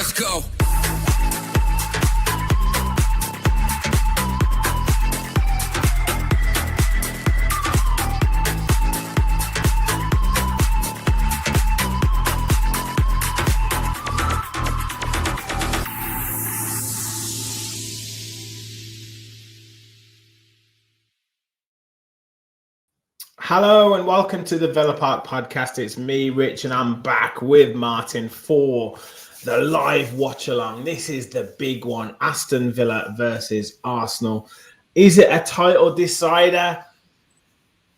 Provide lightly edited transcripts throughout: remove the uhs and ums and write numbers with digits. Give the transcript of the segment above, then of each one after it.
Let's go. Hello and welcome to the Villa Park podcast. It's me, Rich, and I'm back with Martin for the live watch along. This is the big one, Aston Villa versus Arsenal. Is it a title decider?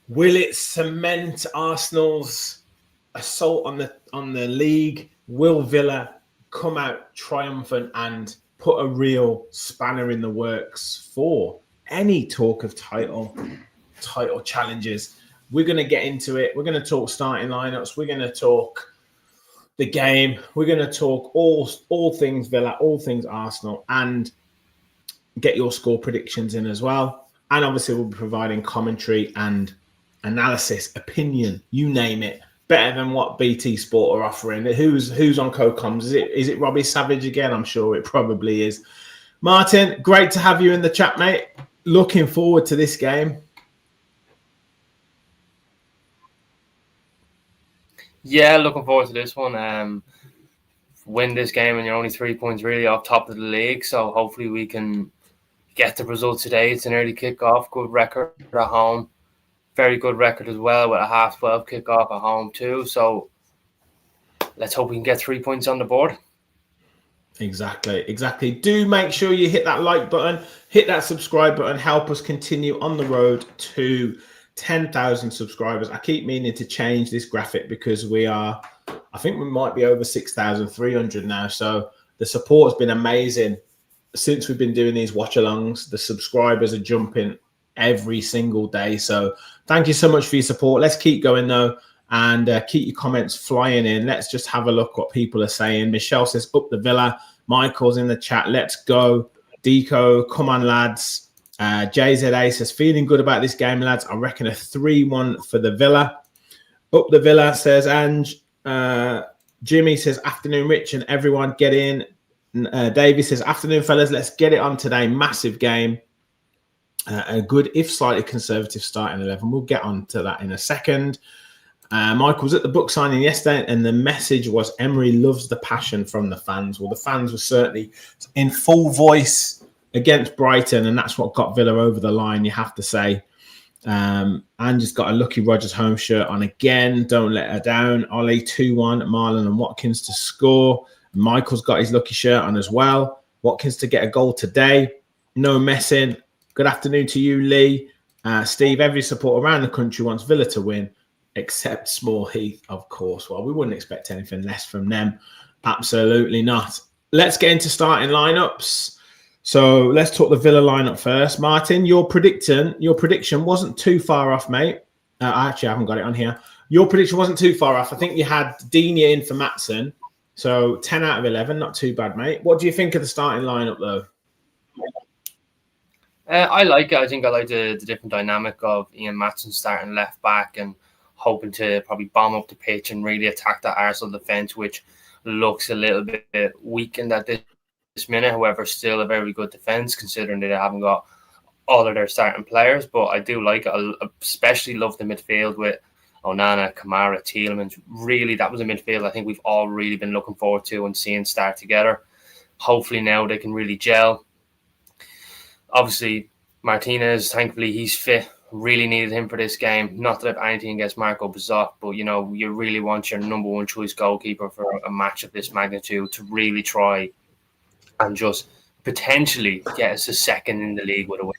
Will it cement Arsenal's assault on the league? Will Villa come out triumphant and put a real spanner in the works for any talk of title challenges? We're going to get into it. We're going to talk starting lineups. We're going to talk the game. We're going to talk all things Villa, all things Arsenal, and get your score predictions in as well. And obviously, we'll be providing commentary and analysis, opinion, you name it. Better than what BT Sport are offering. Who's on co-coms? Is it Robbie Savage again? I'm sure it probably is. Martin, great to have you in the chat, mate. Looking forward to this game. Yeah, looking forward to this one. Win this game and you're only 3 points really off top of the league. So hopefully we can get the result today. It's an early kickoff, good record at home. Very good record as well with a 12:30 kickoff at home too. So let's hope we can get 3 points on the board. Exactly. Do make sure you hit that like button, hit that subscribe button, help us continue on the road to 10,000 subscribers. I keep meaning to change this graphic because I think we might be over 6,300 now. So the support has been amazing since we've been doing these watch alongs. The subscribers are jumping every single day. So thank you so much for your support. Let's keep going though, and keep your comments flying in. Let's just have a look what people are saying. Michelle says, up the Villa. Michael's in the chat. Let's go. Deco, come on, lads. JZA says, feeling good about this game, lads. I reckon a 3-1 for the Villa. Up the Villa, says Ange. Jimmy says, afternoon, Rich, and everyone get in. Davey says, afternoon, fellas. Let's get it on today. Massive game. A good, if slightly conservative starting 11. We'll get on to that in a second. Michael was at the book signing yesterday, and the message was Emery loves the passion from the fans. Well, the fans were certainly in full voice against Brighton, and that's what got Villa over the line, you have to say. Angie's got a Lucky Rogers home shirt on again. Don't let her down. Ollie 2-1. Marlon and Watkins to score. Michael's got his lucky shirt on as well. Watkins to get a goal today. No messing. Good afternoon to you, Lee. Steve, every supporter around the country wants Villa to win, except Small Heath, of course. Well, we wouldn't expect anything less from them. Absolutely not. Let's get into starting lineups. So let's talk the Villa lineup first. Martin, your prediction wasn't too far off, mate. I actually haven't got it on here. Your prediction wasn't too far off. I think you had Digne in for Maatsen. So 10 out of 11, not too bad, mate. What do you think of the starting lineup, though? I like it. I think I like the different dynamic of Ian Maatsen starting left back and hoping to probably bomb up the pitch and really attack that Arsenal defence, which looks a little bit weakened at this minute. However, still a very good defence considering they haven't got all of their starting players. But I do like it. I especially love the midfield with Onana, Kamara, Tielemans. Really, that was a midfield I think we've all really been looking forward to and seeing start together. Hopefully now they can really gel. Obviously, Martinez, thankfully he's fit. Really needed him for this game. Not that I have anything against Marco Bazzock, but you really want your number one choice goalkeeper for a match of this magnitude to really try and just potentially get us a second in the league with a win.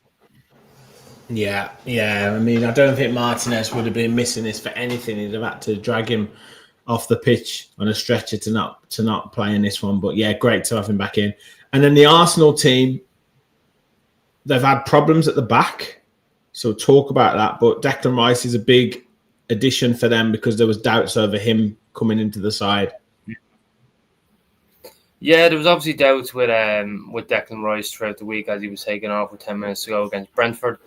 Yeah. I mean, I don't think Martinez would have been missing this for anything. He'd have had to drag him off the pitch on a stretcher to not play in this one. But yeah, great to have him back in. And then the Arsenal team, they've had problems at the back. So talk about that. But Declan Rice is a big addition for them because there was doubts over him coming into the side. Yeah, there was obviously doubts with Declan Rice throughout the week as he was taken off with 10 minutes to go against Brentford.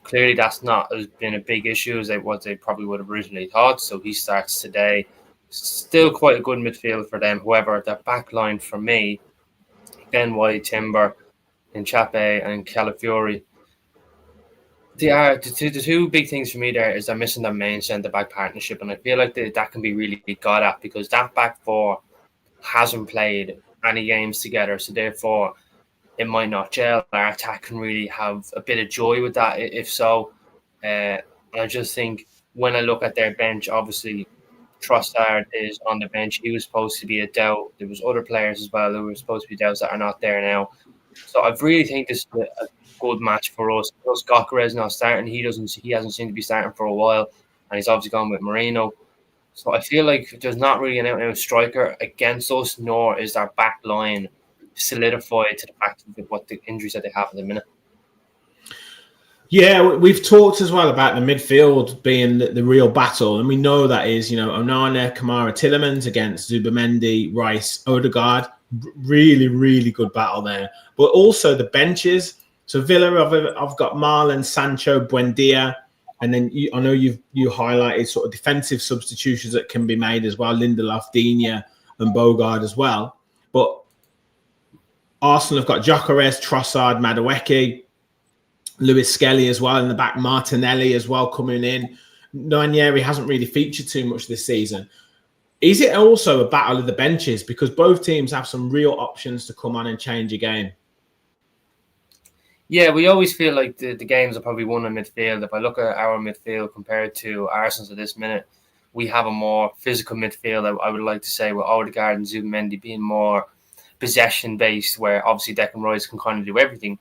Clearly, that's not has been a big issue as what they probably would have originally thought. So he starts today. Still quite a good midfield for them. However, their back line for me, Ben White, Timber, Nchape, and Calafiori, they are the two big things for me. There is they're missing their main centre back partnership, and I feel like that can be really got at because that back four hasn't played any games together, so therefore it might not gel. Our attack can really have a bit of joy with that. If so, I just think when I look at their bench, obviously Trossard is on the bench. He was supposed to be a doubt. There was other players as well who were supposed to be doubts that are not there now. So I really think this is a good match for us. Plus, Gokares not starting. He hasn't seemed to be starting for a while, and he's obviously gone with Moreno. So I feel like there's not really an out-and-out striker against us, nor is our back line solidified to the fact of what the injuries that they have at the minute. Yeah, we've talked as well about the midfield being the real battle, and we know that is, Onana, Kamara, Tielemans against Zubamendi, Rice, Odegaard. Really, really good battle there. But also the benches. So Villa, I've got Marlon, Sancho, Buendia, and then I know you highlighted sort of defensive substitutions that can be made as well. Lindelof, Digne, and Bogard as well. But Arsenal have got Gyökeres, Trossard, Madueke, Lewis Skelly as well in the back, Martinelli as well coming in. Nwaneri hasn't really featured too much this season. Is it also a battle of the benches? Because both teams have some real options to come on and change a game. Yeah, we always feel like the games are probably won in midfield. If I look at our midfield compared to Arsenal's at this minute, we have a more physical midfield, I would like to say, with Odegaard and Zubamendi being more possession-based, where obviously Declan Rice can kind of do everything.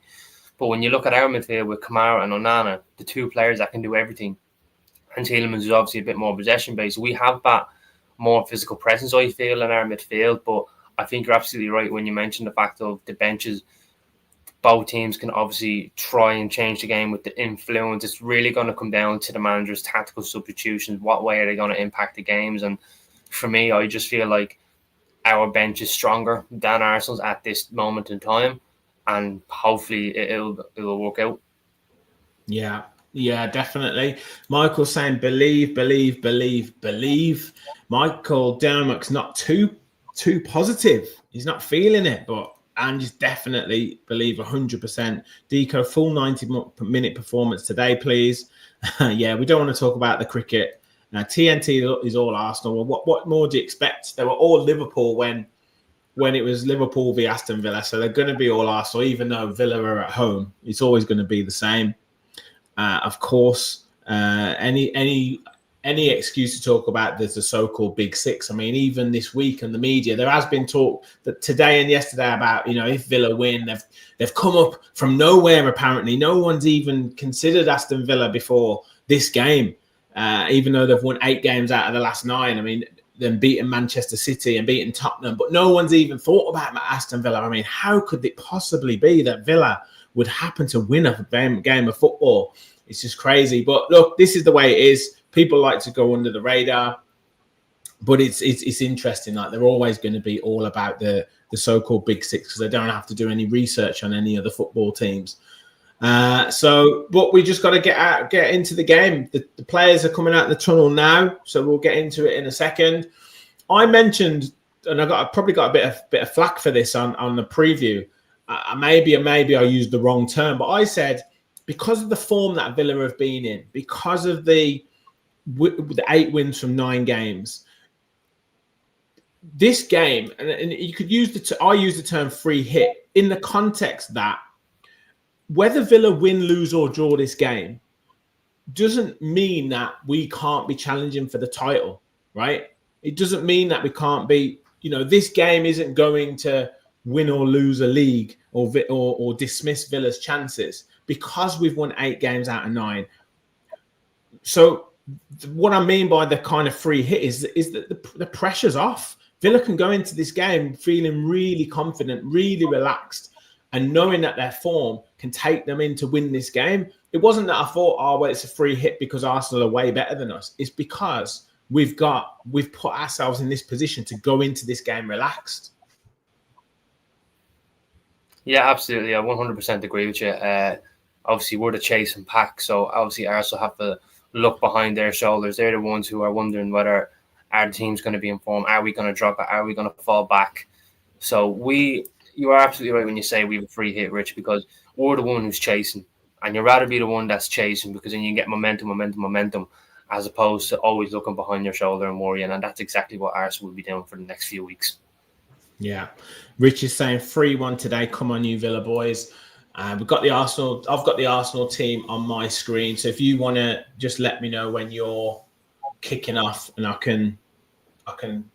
But when you look at our midfield with Kamara and Onana, the two players that can do everything, and Tielemans is obviously a bit more possession-based, we have that more physical presence, I feel, in our midfield. But I think you're absolutely right when you mention the fact of the benches. Both teams can obviously try and change the game with the influence. It's really going to come down to the manager's tactical substitutions. What way are they going to impact the games? And for me, I just feel like our bench is stronger than Arsenal's at this moment in time. And hopefully it'll work out. Yeah, definitely. Michael's saying believe. Michael Dermock's not too positive. He's not feeling it, but and just definitely believe 100%. Deco, full 90-minute performance today, please. Yeah, we don't want to talk about the cricket. TNT is all Arsenal. Well, what more do you expect? They were all Liverpool when it was Liverpool v Aston Villa. So they're going to be all Arsenal, even though Villa are at home. It's always going to be the same. Of course, any excuse to talk about the so-called Big Six. I mean, even this week in the media, there has been talk that today and yesterday about, if Villa win, they've come up from nowhere, apparently. No one's even considered Aston Villa before this game, even though they've won 8 games out of the last 9. I mean, them beating Manchester City and beating Tottenham, but no one's even thought about Aston Villa. I mean, how could it possibly be that Villa would happen to win a game of football? It's just crazy. But look, this is the way it is. People like to go under the radar, but it's interesting. Like they're always going to be all about the so-called Big Six because they don't have to do any research on any of the football teams. But we just got to get into the game. The players are coming out the tunnel now, so we'll get into it in a second. I mentioned, and I probably got a bit of flack for this on the preview. Maybe I used the wrong term, but I said because of the form that Villa have been in, because of the 8 wins from 9 games, this game, and you could use I use the term free hit in the context that whether Villa win, lose, or draw this game doesn't mean that we can't be challenging for the title, right? It doesn't mean that we can't be, this game isn't going to win or lose a league or dismiss Villa's chances because we've won 8 games out of 9. So what I mean by the kind of free hit is that the pressure's off. Villa can go into this game feeling really confident, really relaxed, and knowing that their form can take them in to win this game. It wasn't that I thought, it's a free hit because Arsenal are way better than us. It's because we've put ourselves in this position to go into this game relaxed. Yeah, absolutely. I 100% agree with you. Obviously, we're the chasing pack, so obviously Arsenal have to look behind their shoulders. They're the ones who are wondering whether Are the teams going to be in form? Are we going to drop it? Are we going to fall back? So you are absolutely right when you say we have a free hit, Rich, because we're the one who's chasing. And you'd rather be the one that's chasing because then you get momentum, as opposed to always looking behind your shoulder and worrying. And that's exactly what Arsenal will be doing for the next few weeks. Yeah. Rich is saying 3-1 today. Come on, you Villa boys. We've got the Arsenal. I've got the Arsenal team on my screen. So if you want to just let me know when you're kicking off, and I can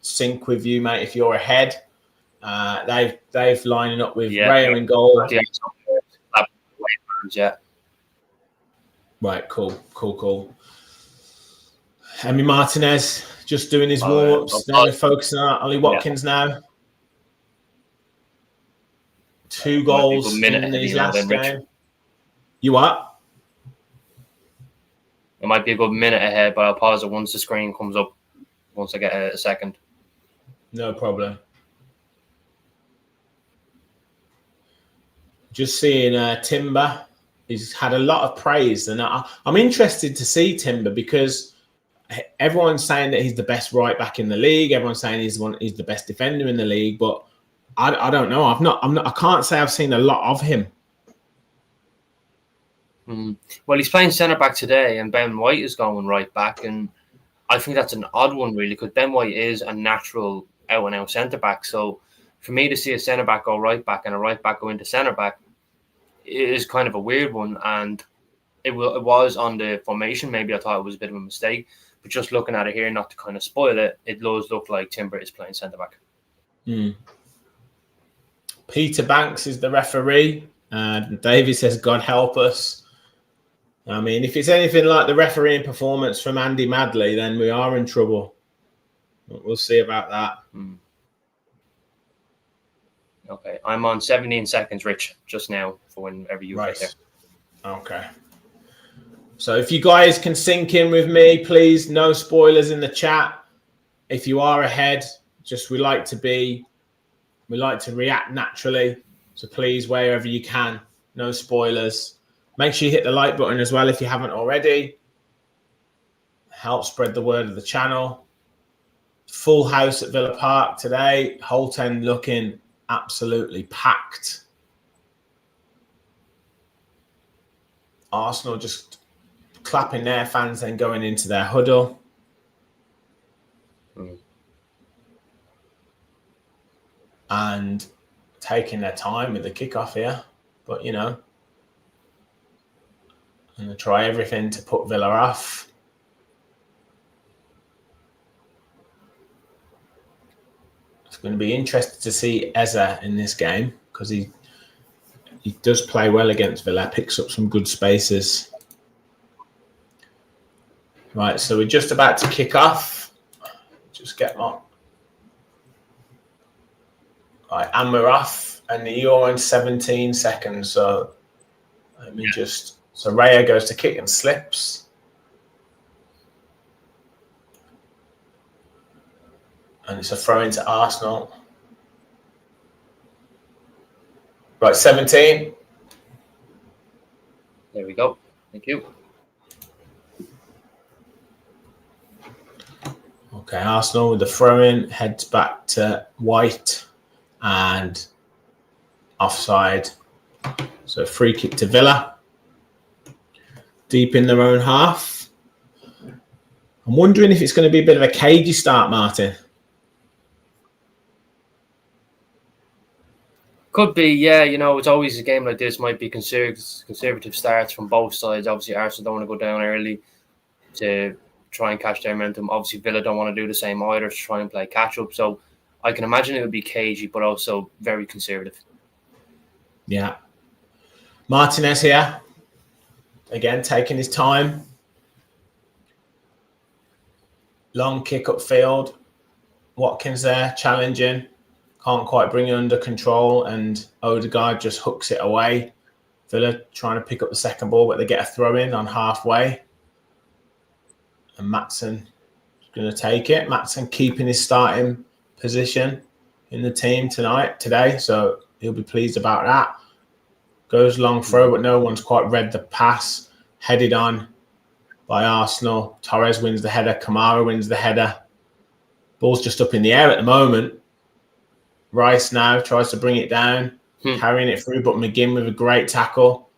sync with you, mate, if you're ahead. They've lining up with Raya in goal. Yeah. Right, cool. Emi Martinez just doing his warm-ups. Now we're focusing on Ollie Watkins now. 2 goals in his last game. You what? It might be a good minute ahead, but I'll pause it once the screen comes up, once I get a second. No problem. Just seeing Timber. He's had a lot of praise, and I'm interested to see Timber because everyone's saying that he's the best right back in the league. Everyone's saying he's the best defender in the league, but I don't know. I can't say I've seen a lot of him. Well, he's playing centre back today, and Ben White is going right back, and I think that's an odd one really because Ben White is a natural out and out centre back. So for me to see a centre back go right back and a right back go into centre back is kind of a weird one, and it was on the formation. Maybe I thought it was a bit of a mistake, but just looking at it here, not to kind of spoil it, it does look like Timber is playing centre back. Peter Banks is the referee. David says, "God help us." I mean, if it's anything like the refereeing performance from Andy Madley, then we are in trouble. We'll see about that. Okay, I'm on 17 seconds, Rich, just now for whenever you get there. Okay. So if you guys can sync in with me, please, no spoilers in the chat. If you are ahead, we like to react naturally. So please, wherever you can, no spoilers. Make sure you hit the like button as well if you haven't already. Help spread the word of the channel. Full house at Villa Park today. Holt End looking absolutely packed. Arsenal just clapping their fans, then going into their huddle. And taking their time with the kickoff here. But, I'm going to try everything to put Villa off. It's going to be interesting to see Eze in this game because he does play well against Villa, picks up some good spaces. Right, so we're just about to kick off. Just get on. Right, and we're off, and you're in 17 seconds. So let me So Raya goes to kick and slips. And it's a throw into Arsenal. Right, 17. There we go. Thank you. Okay, Arsenal with the throw-in, heads back to White and offside. So free kick to Villa. Deep in their own half. I'm wondering if it's going to be a bit of a cagey start, Martin. Could be, yeah. It's always a game like this might be conservative starts from both sides. Obviously, Arsenal don't want to go down early to try and catch their momentum. Obviously, Villa don't want to do the same either to try and play catch-up. So I can imagine it would be cagey, but also very conservative. Yeah. Martinez here. Again, taking his time. Long kick upfield. Watkins there, challenging. Can't quite bring it under control. And Odegaard just hooks it away. Villa trying to pick up the second ball, but they get a throw in on halfway. And Maatsen is going to take it. Maatsen keeping his starting position in the team today. So he'll be pleased about that. Goes long throw, but no one's quite read the pass. Headed on by Arsenal. Torres wins the header. Kamara wins the header. Ball's just up in the air at the moment. Rice now tries to bring it down, carrying it through, but McGinn with a great tackle.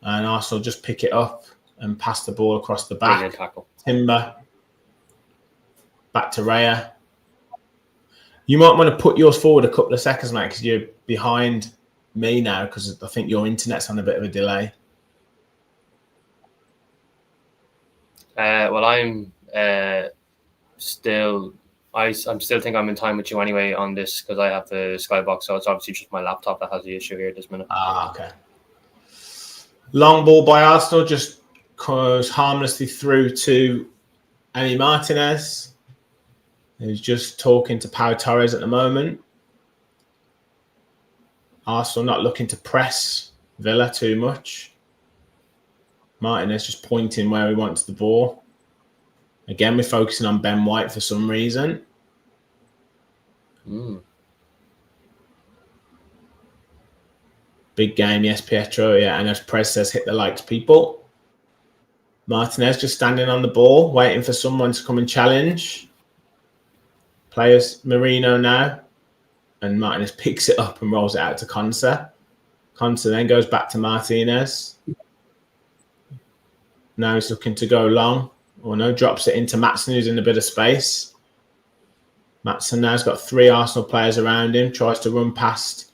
And Arsenal just pick it up and pass the ball across the back. Brilliant tackle. Timber. Back to Raya. You might want to put yours forward a couple of seconds, mate, because you're behind me now, because I think your internet's on a bit of a delay. Well, I'm still think I'm in time with you anyway on this because I have the Skybox, so it's obviously just my laptop that has the issue here this minute. Okay. Long ball by Arsenal just goes harmlessly through to Emi Martinez, who's just talking to Pau Torres at the moment. Arsenal not looking to press Villa too much. Martinez just pointing where he wants the ball. Again, we're focusing on Ben White for some reason. Big game, yes, Pietro. Yeah, and as Prez says, hit the likes, people. Martinez just standing on the ball, waiting for someone to come and challenge. Players Marino now. And Martinez picks it up and rolls it out to Konsa. Konsa then goes back to Martinez. Now he's looking to go long. Or no, drops it into Maatsen, who's in a bit of space. Maatsen now's got 3 Arsenal players around him. Tries to run past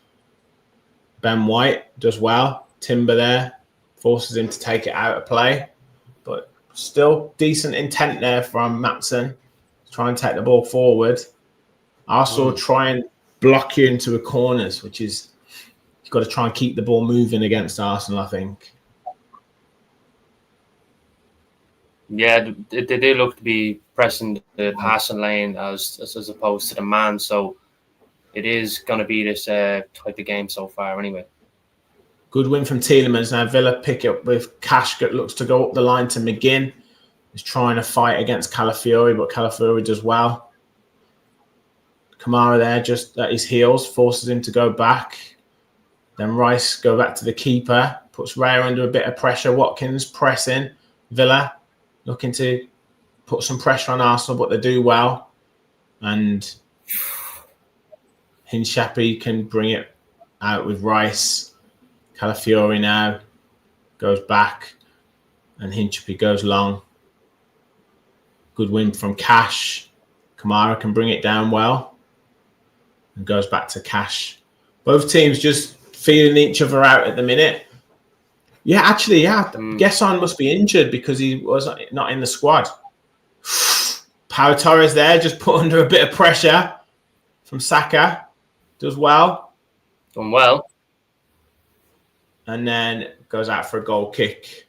Ben White. Does well. Timber there. Forces him to take it out of play. But still decent intent there from Maatsen. Try and take the ball forward. Arsenal try and block you into the corners, which is... You've got to try and keep the ball moving against Arsenal, I think. Yeah, they do look to be pressing the passing lane as opposed to the man. So it is going to be this type of game so far anyway. Good win from Tielemans. Now Villa pick up with Cash that looks to go up the line to McGinn. He's trying to fight against Calafiori, but Calafiori does well. Kamara there just at his heels, forces him to go back. Then Rice go back to the keeper, puts Raya under a bit of pressure. Watkins pressing. Villa looking to put some pressure on Arsenal, but they do well. And Hinshapi can bring it out with Rice. Calafiori now goes back. And Hinshapi goes long. Good win from Cash. Kamara can bring it down well. And goes back to Cash. Both teams just feeling each other out at the minute. Yeah, actually, yeah. Gesson must be injured because he was not in the squad. Pau Torres there, just put under a bit of pressure from Saka. Does well. Done well. And then goes out for a goal kick.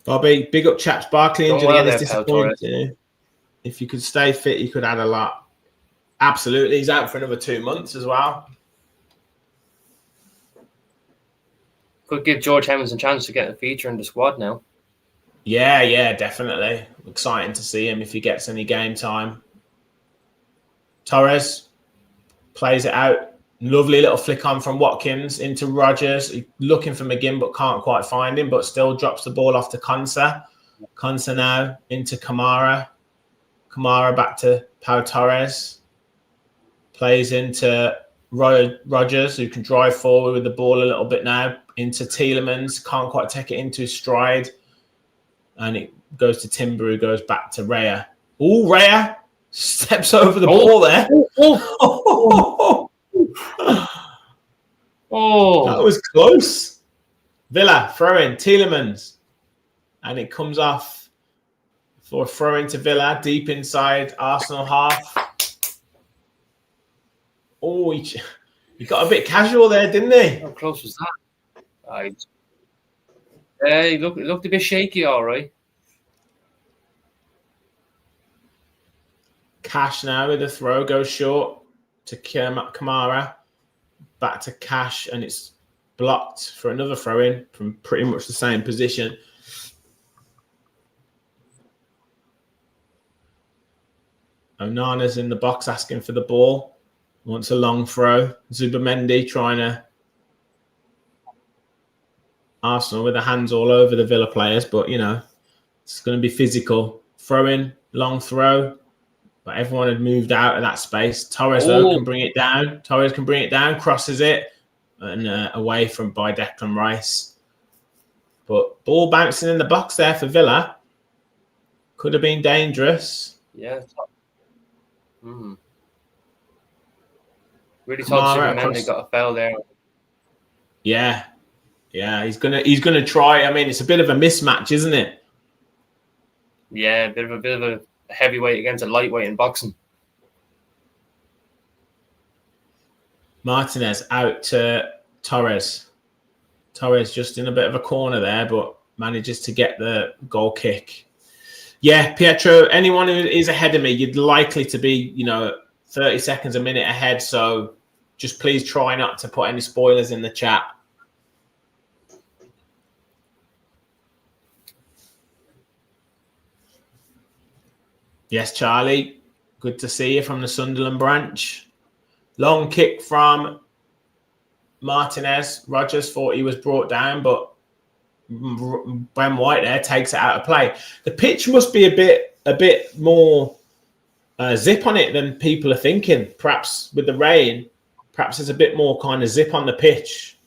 Bobby, big up chaps. Barkley injured again is disappointing. If you could stay fit, you could add a lot. Absolutely. He's out for another 2 months as well. Could give George Hemmings a chance to get a feature in the squad now. Yeah, definitely. Exciting to see him if he gets any game time. Torres plays it out. Lovely little flick on from Watkins into Rodgers. Looking for McGinn but can't quite find him, but still drops the ball off to Konsa. Konsa now into Kamara. Kamara back to Pau Torres. Plays into Rodgers, who can drive forward with the ball a little bit now. Into Tielemans. Can't quite take it into his stride. And it goes to Timber, who goes back to Raya. Oh, Raya steps over the ball there. That was close. Villa throwing Tielemans. And it comes off for a throw into Villa deep inside Arsenal half. Oh, he got a bit casual there, didn't he? How close was that? He looked a bit shaky, all right. Cash now with a throw, goes short to Kamara. Back to Cash, and it's blocked for another throw-in from pretty much the same position. Onana's in the box asking for the ball. Wants a long throw. Zubamendi trying to... Arsenal with the hands all over the Villa players, but, you know, it's going to be physical. Throw-in, long throw. But everyone had moved out of that space. Torres, though, can bring it down. Crosses it, and away by Declan Rice. But ball bouncing in the box there for Villa. Could have been dangerous. Yeah. Really thought Buendia got a foul there. Yeah. He's gonna try. I mean, it's a bit of a mismatch, isn't it? Yeah, a bit of a heavyweight against a lightweight in boxing. Martinez out to Torres. Torres just in a bit of a corner there, but manages to get the goal kick. Yeah, Pietro, anyone who is ahead of me, you're likely to be, 30 seconds, a minute ahead. So just please try not to put any spoilers in the chat. Yes, Charlie. Good to see you from the Sunderland branch. Long kick from Martinez. Rogers thought he was brought down, but Ben White there takes it out of play. The pitch must be a bit more zip on it than people are thinking. Perhaps with the rain, perhaps there's a bit more kind of zip on the pitch.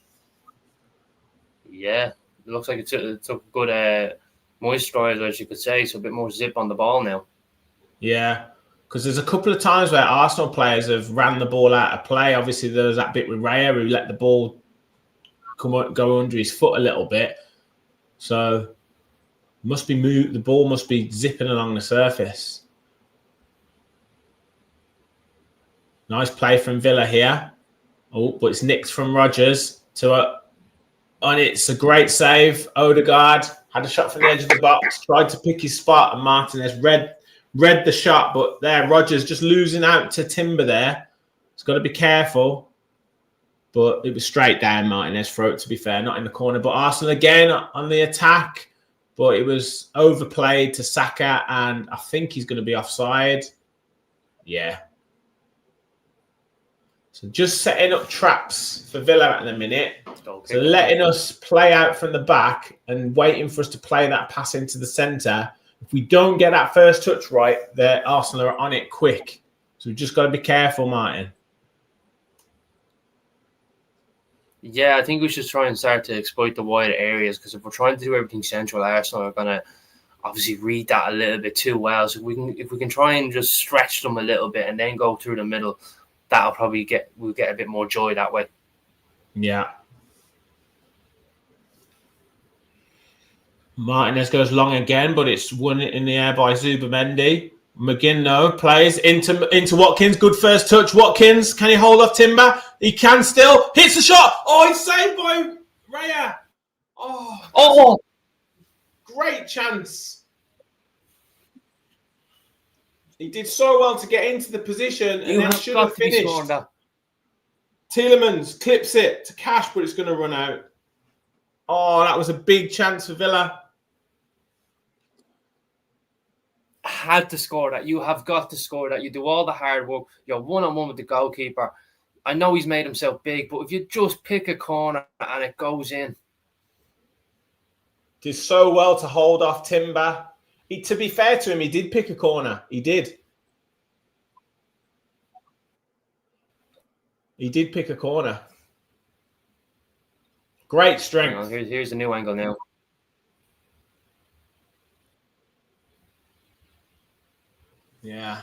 Yeah, it looks like it took good moisturiser, as you could say, so a bit more zip on the ball now. Yeah, because there's a couple of times where Arsenal players have ran the ball out of play. Obviously, there was that bit with Raya who let the ball go under his foot a little bit. So must be moved. The ball must be zipping along the surface. Nice play from Villa here. Oh, but it's nicked from Rogers and it's a great save. Odegaard had a shot from the edge of the box, tried to pick his spot, and Martinez read the shot, but there Rogers just losing out to Timber there. He's got to be careful. But it was straight down Martinez's throat, to be fair, not in the corner. But Arsenal again on the attack, but it was overplayed to Saka, and I think he's going to be offside. Yeah. So just setting up traps for Villa at the minute. So letting us play out from the back and waiting for us to play that pass into the centre. If we don't get that first touch right, Arsenal are on it quick. So we've just got to be careful, Martin. Yeah, I think we should try and start to exploit the wider areas, because if we're trying to do everything central, Arsenal are going to obviously read that a little bit too well. So if we can try and just stretch them a little bit and then go through the middle, that'll probably we'll get a bit more joy that way. Yeah. Martinez goes long again, but it's won in the air by Zubimendi. McGinn, plays into Watkins. Good first touch. Watkins, can he hold off Timber? He can still. Hits the shot. Oh, he's saved by Raya. Oh. Great chance. He did so well to get into the position and then should have finished. Tielemans clips it to Cash, but it's going to run out. Oh, that was a big chance for Villa. Had to score that. You have got to score that. You do all the hard work. You're one-on-one with the goalkeeper. I know he's made himself big, but if you just pick a corner and it goes in. Did so well to hold off Timber. To be fair to him, he did pick a corner. He did. He did pick a corner. Great strength. Here's the new angle now. Yeah.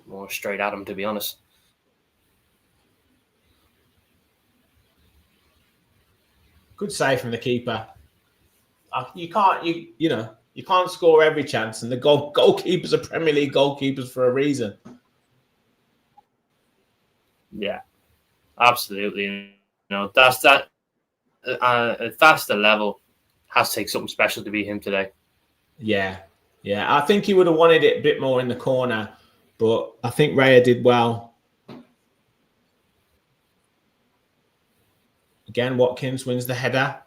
More straight at him, to be honest. Good save from the keeper. You can't score every chance, and the goalkeepers are Premier League goalkeepers for a reason. Yeah, absolutely. That's that. If that's the level, has to take something special to beat him today. Yeah. I think he would have wanted it a bit more in the corner, but I think Raya did well. Again, Watkins wins the header.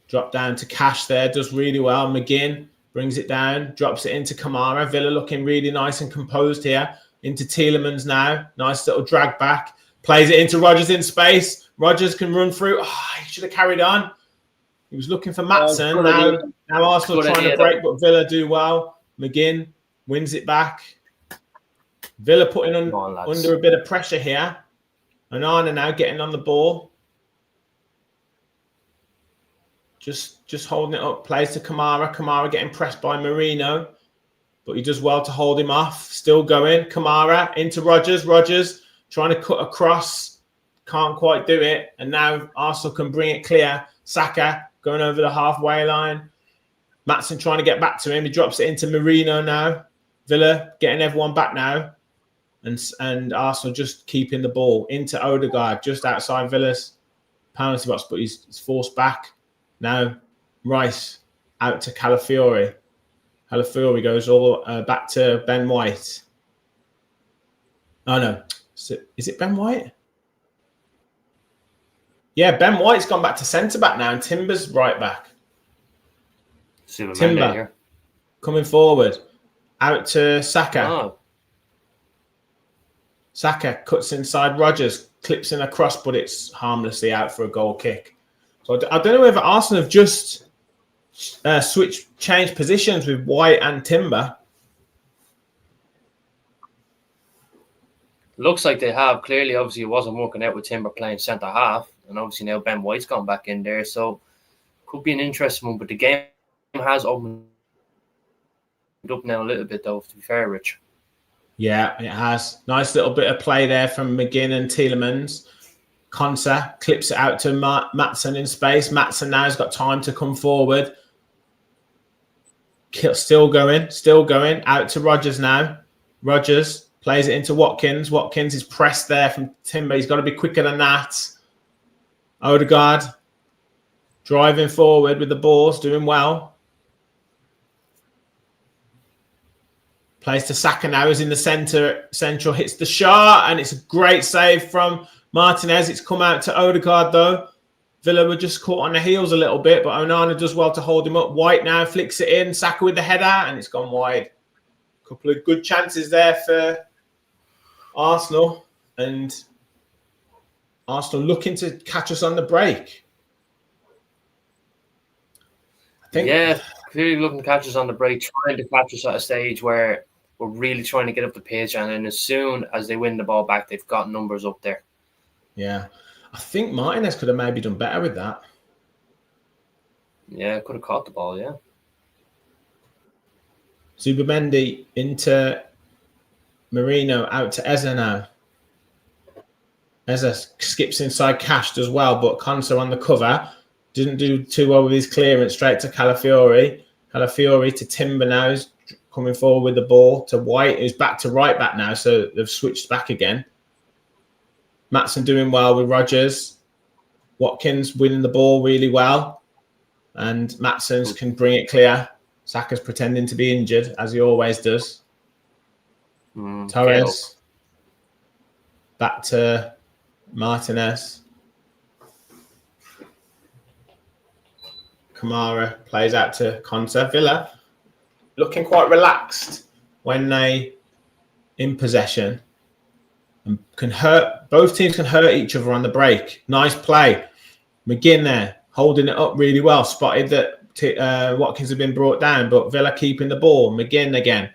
Drop down to Cash there, does really well. McGinn brings it down, drops it into Kamara. Villa looking really nice and composed here. Into Tielemans now. Nice little drag back. Plays it into Rogers in space. Rogers can run through. Oh, he should have carried on. He was looking for Maatsen. Now Arsenal Good trying idea, to break, but Villa do well. McGinn wins it back. Villa putting under a bit of pressure here. Onana now getting on the ball. Just holding it up. Plays to Kamara. Kamara getting pressed by Marino. But he does well to hold him off. Still going. Kamara into Rodgers. Rodgers trying to cut across. Can't quite do it. And now Arsenal can bring it clear. Saka going over the halfway line. Maatsen trying to get back to him. He drops it into Marino now. Villa getting everyone back now. And Arsenal just keeping the ball into Odegaard just outside Villa's penalty box. But he's forced back. Now Rice out to Calafiori. Calafiori goes all back to Ben White. Oh, no. Is it Ben White? Yeah, Ben White's gone back to centre-back now, and Timber's right back. Timber here. Coming forward. Out to Saka. Oh. Saka cuts inside Rodgers, clips in a cross, but it's harmlessly out for a goal kick. So I don't know whether Arsenal have just changed positions with White and Timber. Looks like they have. Clearly, obviously, it wasn't working out with Timber playing centre half. And obviously now Ben White's gone back in there. So could be an interesting one. But the game has opened up now a little bit, though, to be fair, Rich. Yeah, it has. Nice little bit of play there from McGinn and Tielemans. Konsa clips it out to Maatsen in space. Maatsen now has got time to come forward. Still going. Out to Rodgers now. Rodgers plays it into Watkins. Watkins is pressed there from Timber. He's got to be quicker than that. Odegaard driving forward with the balls, doing well. Plays to Saka now, is in the central, hits the shot, and it's a great save from Martinez. It's come out to Odegaard, though. Villa were just caught on the heels a little bit, but Onana does well to hold him up. White now flicks it in. Saka with the header, and it's gone wide. A couple of good chances there for Arsenal, and Arsenal looking to catch us on the break. I think. Yeah, clearly looking to catch us on the break, trying to catch us at a stage where we're really trying to get up the pitch, and then as soon as they win the ball back, they've got numbers up there. Yeah. I think Martinez could have maybe done better with that. Yeah, could have caught the ball, yeah. Zubimendi into Marino, out to Eze now. Eze skips inside Cash, does well, but Konsa on the cover. Didn't do too well with his clearance, straight to Calafiori. Calafiori to Timber now, is coming forward with the ball to White, who's back to right back now, so they've switched back again. Maatsen doing well with Rodgers. Watkins winning the ball really well. And Maatsen's can bring it clear. Saka's pretending to be injured, as he always does. Torres. Back to Martinez. Kamara plays out to Konsa. Villa looking quite relaxed when they in possession. And both teams can hurt each other on the break. Nice play. McGinn there, holding it up really well. Spotted that Watkins had been brought down, but Villa keeping the ball. McGinn again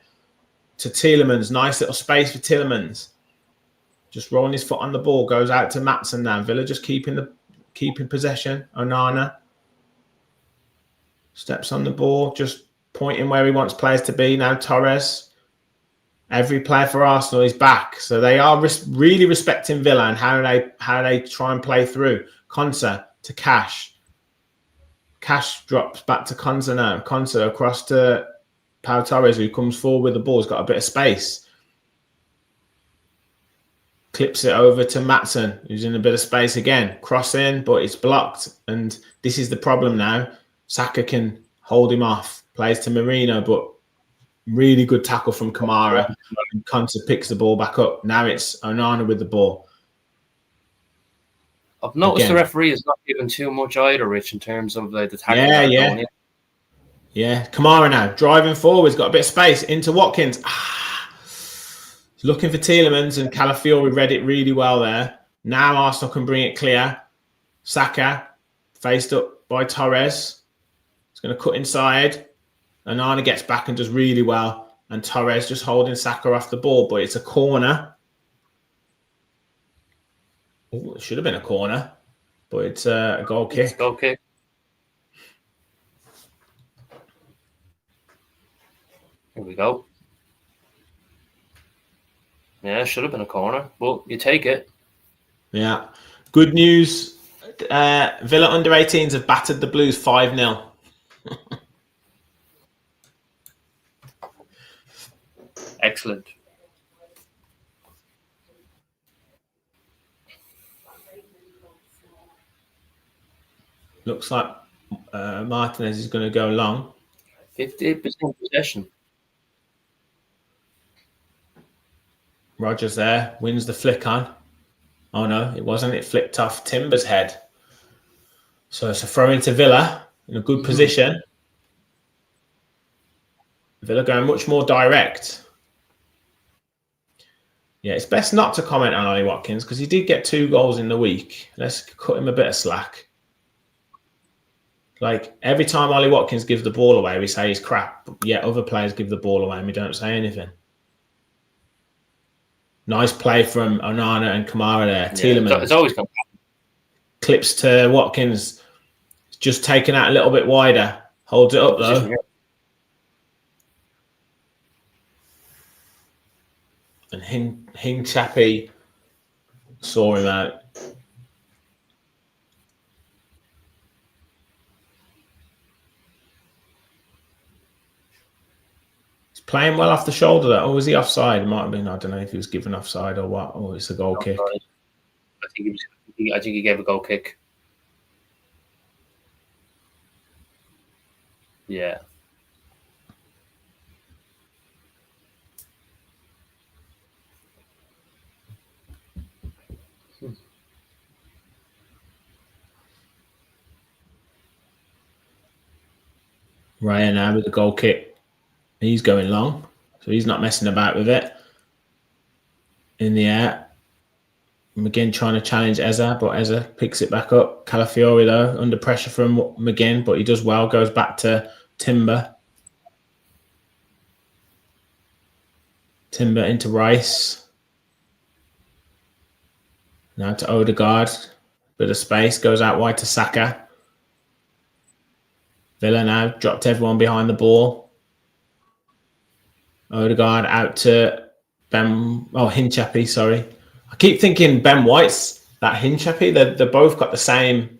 to Tielemans. Nice little space for Tielemans. Just rolling his foot on the ball. Goes out to Maatsen now. Villa just keeping possession. Onana steps on the ball, just pointing where he wants players to be. Now Torres. Every player for Arsenal is back, so they are really respecting Villa and how they try and play through. Konsa to Cash. Cash drops back to Konsa now. Konsa across to Pau Torres, who comes forward with the ball. He's got a bit of space. Clips it over to Maatsen, who's in a bit of space again. Cross in, but it's blocked, and this is the problem now. Saka can hold him off. Plays to Marino, but really good tackle from Kamara. And Konsa picks the ball back up. Now it's Onana with the ball. I've noticed the referee is not giving too much either, Rich, in terms of the tackle. Yeah. Kamara now driving forward. He's got a bit of space into Watkins. He's looking for Tielemans, and Calafiori read it really well there. Now Arsenal can bring it clear. Saka faced up by Torres. It's going to cut inside. Onana gets back and does really well. And Torres just holding Saka off the ball, but it's a corner. Ooh, it should have been a corner, but it's a goal kick. It's a goal kick. Here we go. Yeah, it should have been a corner, but you take it. Yeah. Good news. Villa under 18s have battered the Blues 5-0. Excellent. Looks like Martinez is going to go long. 58% possession. Rogers there, wins the flick on. Oh no, it wasn't. It flicked off Timber's head. So it's a throw into Villa in a good position. Villa going much more direct. Yeah, it's best not to comment on Ollie Watkins because he did get 2 goals in the week. Let's cut him a bit of slack. Like, every time Ollie Watkins gives the ball away, we say he's crap. But yet other players give the ball away and we don't say anything. Nice play from Onana and Kamara there. Yeah, Tielemans. it's always going to happen. Clips to Watkins. Just taken out a little bit wider. Holds it up, though. And Hing Chappie saw him out. He's playing well off the shoulder. Or was he offside? It might have been. I don't know if he was given offside or what. Or it's a goal kick. I think he gave a goal kick. Yeah. Ryan now with the goal kick. He's going long. So he's not messing about with it. In the air. McGinn trying to challenge Eza, but Eza picks it back up. Calafiori, though, under pressure from McGinn, but he does well. Goes back to Timber. Timber into Rice. Now to Odegaard. Bit of space. Goes out wide to Saka. Villa now dropped everyone behind the ball. Odegaard out to Hinchapi, sorry. I keep thinking Ben White's that Hinchapi. They're both got the same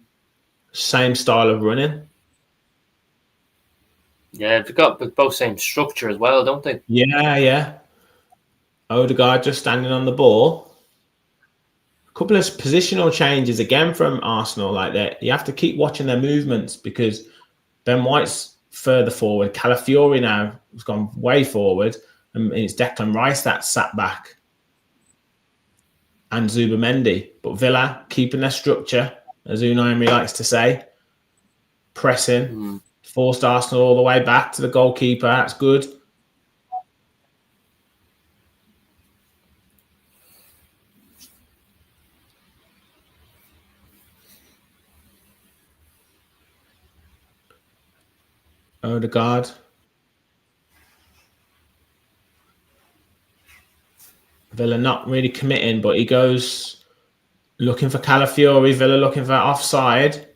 style of running. Yeah, they've got both same structure as well, don't they? Yeah. Odegaard just standing on the ball. A couple of positional changes again from Arsenal like that. You have to keep watching their movements because Ben White's further forward. Calafiori now has gone way forward. And it's Declan Rice that's sat back. And Zubamendi. But Villa keeping their structure, as Unai Emery likes to say. Pressing. Forced Arsenal all the way back to the goalkeeper. That's good. Odegaard. Villa not really committing, but he goes looking for Calafiori. Villa looking for offside.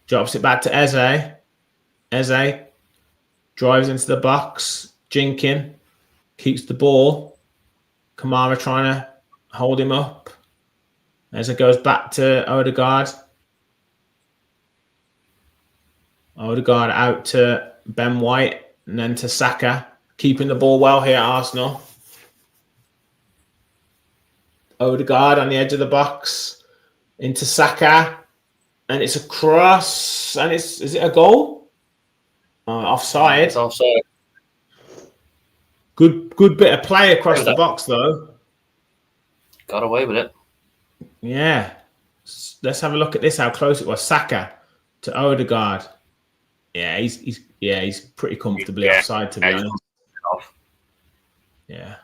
Drops it back to Eze. Eze drives into the box. Jinkin keeps the ball. Kamara trying to hold him up. Eze goes back to Odegaard. Odegaard out to Ben White and then to Saka. Keeping the ball well here at Arsenal. Odegaard on the edge of the box into Saka, and it's a cross, and is it a goal? Offside. It's offside. Good bit of play across the box though. Got away with it. Yeah. Let's have a look at this. How close it was. Saka to Odegaard. Yeah, he's pretty comfortably offside to be honest. Yeah.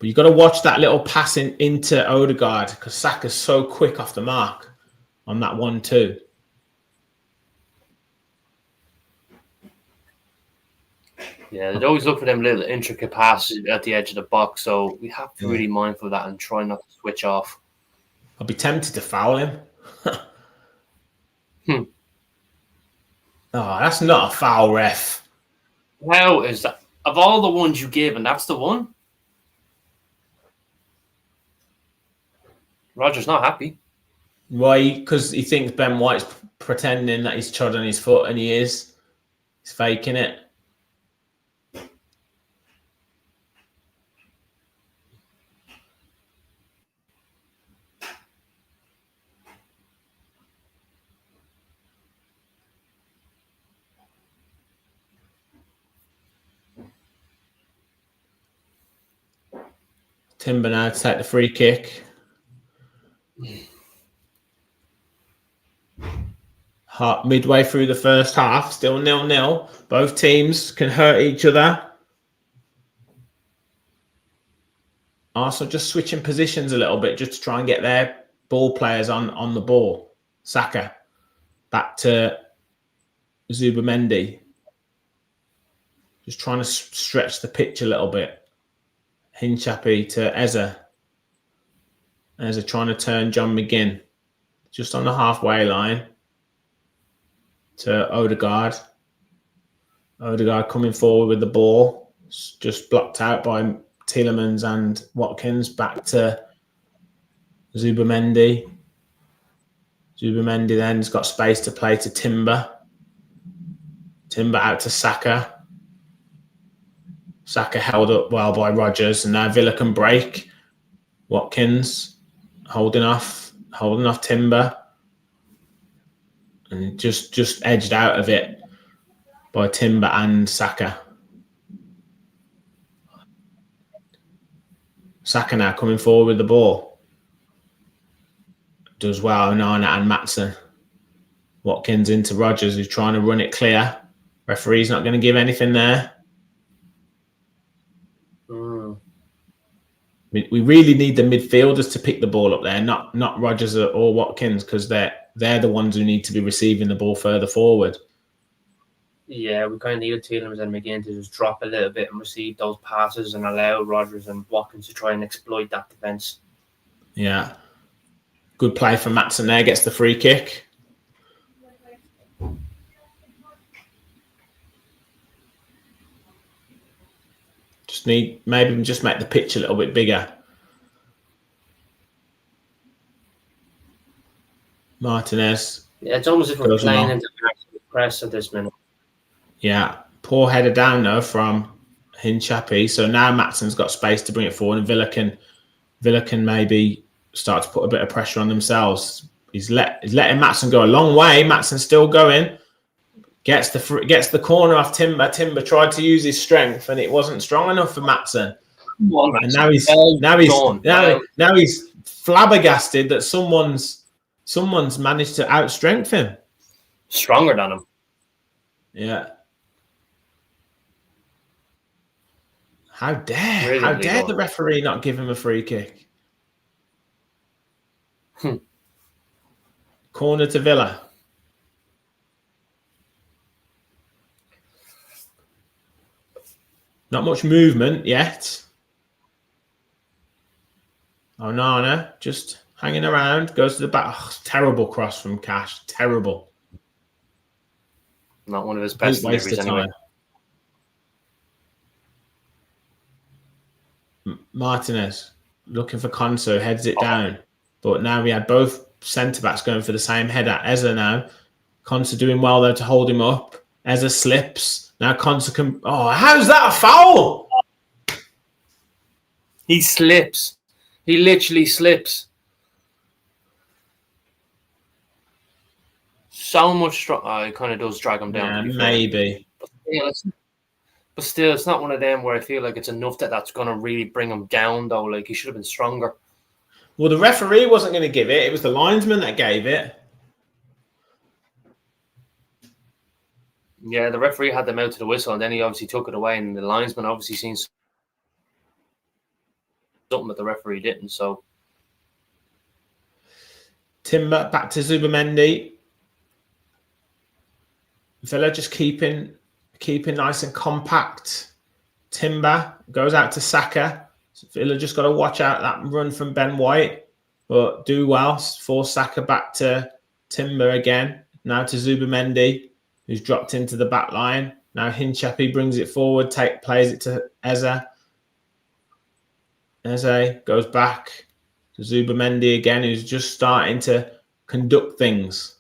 But you've got to watch that little passing into Odegaard because Saka's so quick off the mark on that 1-2. Yeah, they always look for them little intricate passes at the edge of the box, so we have to be really mindful of that and try not to switch off. I'll be tempted to foul him. Oh, that's not a foul, ref. How is that? Of all the ones you give, and that's the one? Roger's not happy. Why? Because he thinks Ben White's pretending that he's trod on his foot, and he is. He's faking it. Timber now to take the free kick. Midway through the first half, still 0-0. Both teams can hurt each other. Arsenal just switching positions a little bit just to try and get their ball players on the ball. Saka back to Zubamendi. Just trying to stretch the pitch a little bit. Hinchapi to Eze. Eze trying to turn John McGinn. Just on the halfway line. To Odegaard. Odegaard coming forward with the ball. Just blocked out by Tielemans and Watkins. Back to Zubamendi. Zubamendi then has got space to play to Timber. Timber out to Saka. Saka held up well by Rodgers, and now Villa can break. Watkins holding off Timber, and just edged out of it by Timber and Saka. Saka now coming forward with the ball. Does well, Nana and Maatsen. Watkins into Rodgers, who's trying to run it clear. Referee's not going to give anything there. We really need the midfielders to pick the ball up there, not Rodgers or Watkins, because they're the ones who need to be receiving the ball further forward. Yeah, we kind of needed Tielemans and McGinn to just drop a little bit and receive those passes and allow Rodgers and Watkins to try and exploit that defence. Yeah. Good play from Maatsen there, gets the free kick. Maybe just make the pitch a little bit bigger. Martinez. Yeah, it's almost as if we're playing into the press at this minute. Yeah, poor header down though from Hinchapi. So now Maatsen's got space to bring it forward, and Villa can maybe start to put a bit of pressure on themselves. He's letting Maatsen go a long way. Maatsen's still going. Gets the corner off Timber. Timber tried to use his strength, and it wasn't strong enough for Maatsen. And now he's flabbergasted that someone's managed to outstrength him. Stronger than him. Yeah. How dare the referee not give him a free kick? Corner to Villa. Not much movement yet. Oh, Nana just hanging around. Goes to the back. Oh, terrible cross from Cash. Terrible. Not one of his best deliveries anyway. Martinez looking for Konso. Heads it down. But now we had both centre-backs going for the same header. Eze now. Konso doing well though to hold him up. Eze slips. Now Konsa can... Oh, how's that a foul? He slips. He literally slips. So much strong. Oh, it kind of does drag him down. Yeah, maybe. But still, it's not one of them where I feel like it's enough that's going to really bring him down, though. Like, he should have been stronger. Well, the referee wasn't going to give it. It was the linesman that gave it. Yeah, the referee had them out to the whistle, and then he obviously took it away, and the linesman obviously seen. something that the referee didn't. So Timber back to Zubimendi. Villa just keeping nice and compact. Timber goes out to Saka. So Villa just got to watch out that run from Ben White, but do well. Force Saka back to Timber again. Now to Zubimendi, who's dropped into the back line. Now Hinchapi brings it forward, plays it to Eze. Eze goes back to Zubimendi again, who's just starting to conduct things.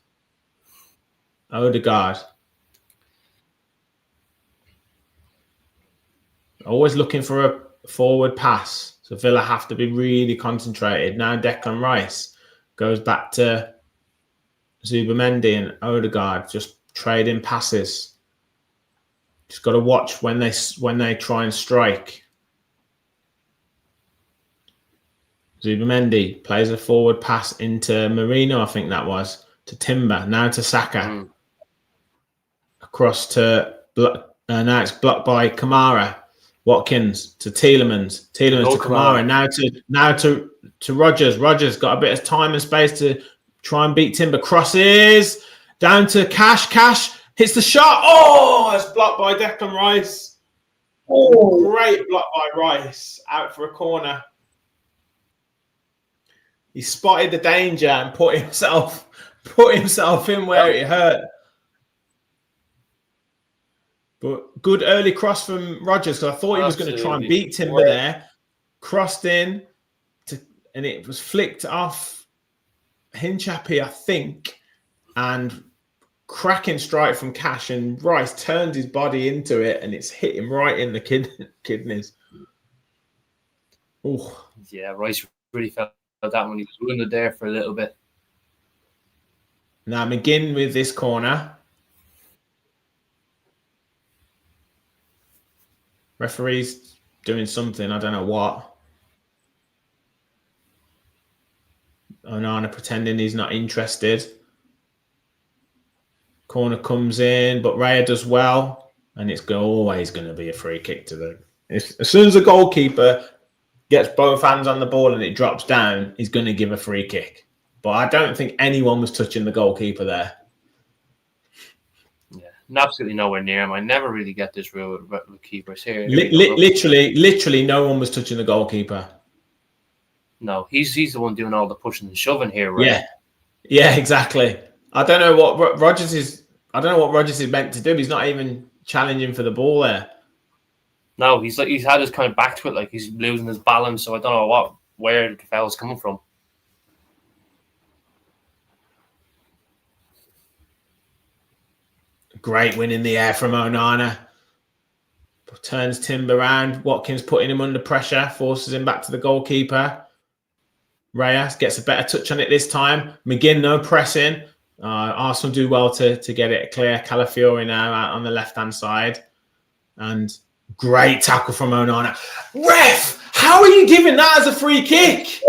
Odegaard. Always looking for a forward pass. So Villa have to be really concentrated. Now Declan Rice goes back to Zubimendi and Odegaard, just trading passes. Just got to watch when they try and strike. Zubimendi plays a forward pass into Marino, I think that was, to Timber. Now to Saka. Across to... now it's blocked by Kamara. Watkins to Tielemans. Tielemans to Kamara. Now to Rodgers. Rodgers got a bit of time and space to try and beat Timber. Crosses down to Cash. Cash hits the shot. Oh, it's blocked by Declan Rice. Oh, great block by Rice. Out for a corner. He spotted the danger and put himself in where it hurt. But good early cross from Rodgers, because I thought he was going to try and beat Timber there. Crossed in, and it was flicked off Hinchapi, I think, and cracking strike from Cash, and Rice turned his body into it, and it's hit him right in the kidneys. Oh, yeah, Rice really felt that when he was wounded there for a little bit. Now McGinn with this corner. Referee's doing something, I don't know what. Onana pretending he's not interested. Corner comes in, but Raya does well, and it's always going to be a free kick to them. As soon as the goalkeeper gets both hands on the ball and it drops down, he's going to give a free kick. But I don't think anyone was touching the goalkeeper there. Absolutely nowhere near him. I never really get this rule with keepers here. Literally, no one was touching the goalkeeper. No, he's the one doing all the pushing and shoving here, right? Yeah, exactly. I don't know what Rodgers is. I don't know what Rodgers is meant to do. He's not even challenging for the ball there. No, he's had his kind of back to it, like he's losing his balance. So I don't know where the foul's coming from. Great win in the air from Onana. Turns Timber around. Watkins putting him under pressure. Forces him back to the goalkeeper. Reyes gets a better touch on it this time. McGinn, no pressing. Arsenal do well to get it clear. Calafiori now out on the left-hand side. And great tackle from Onana. Ref, how are you giving that as a free kick?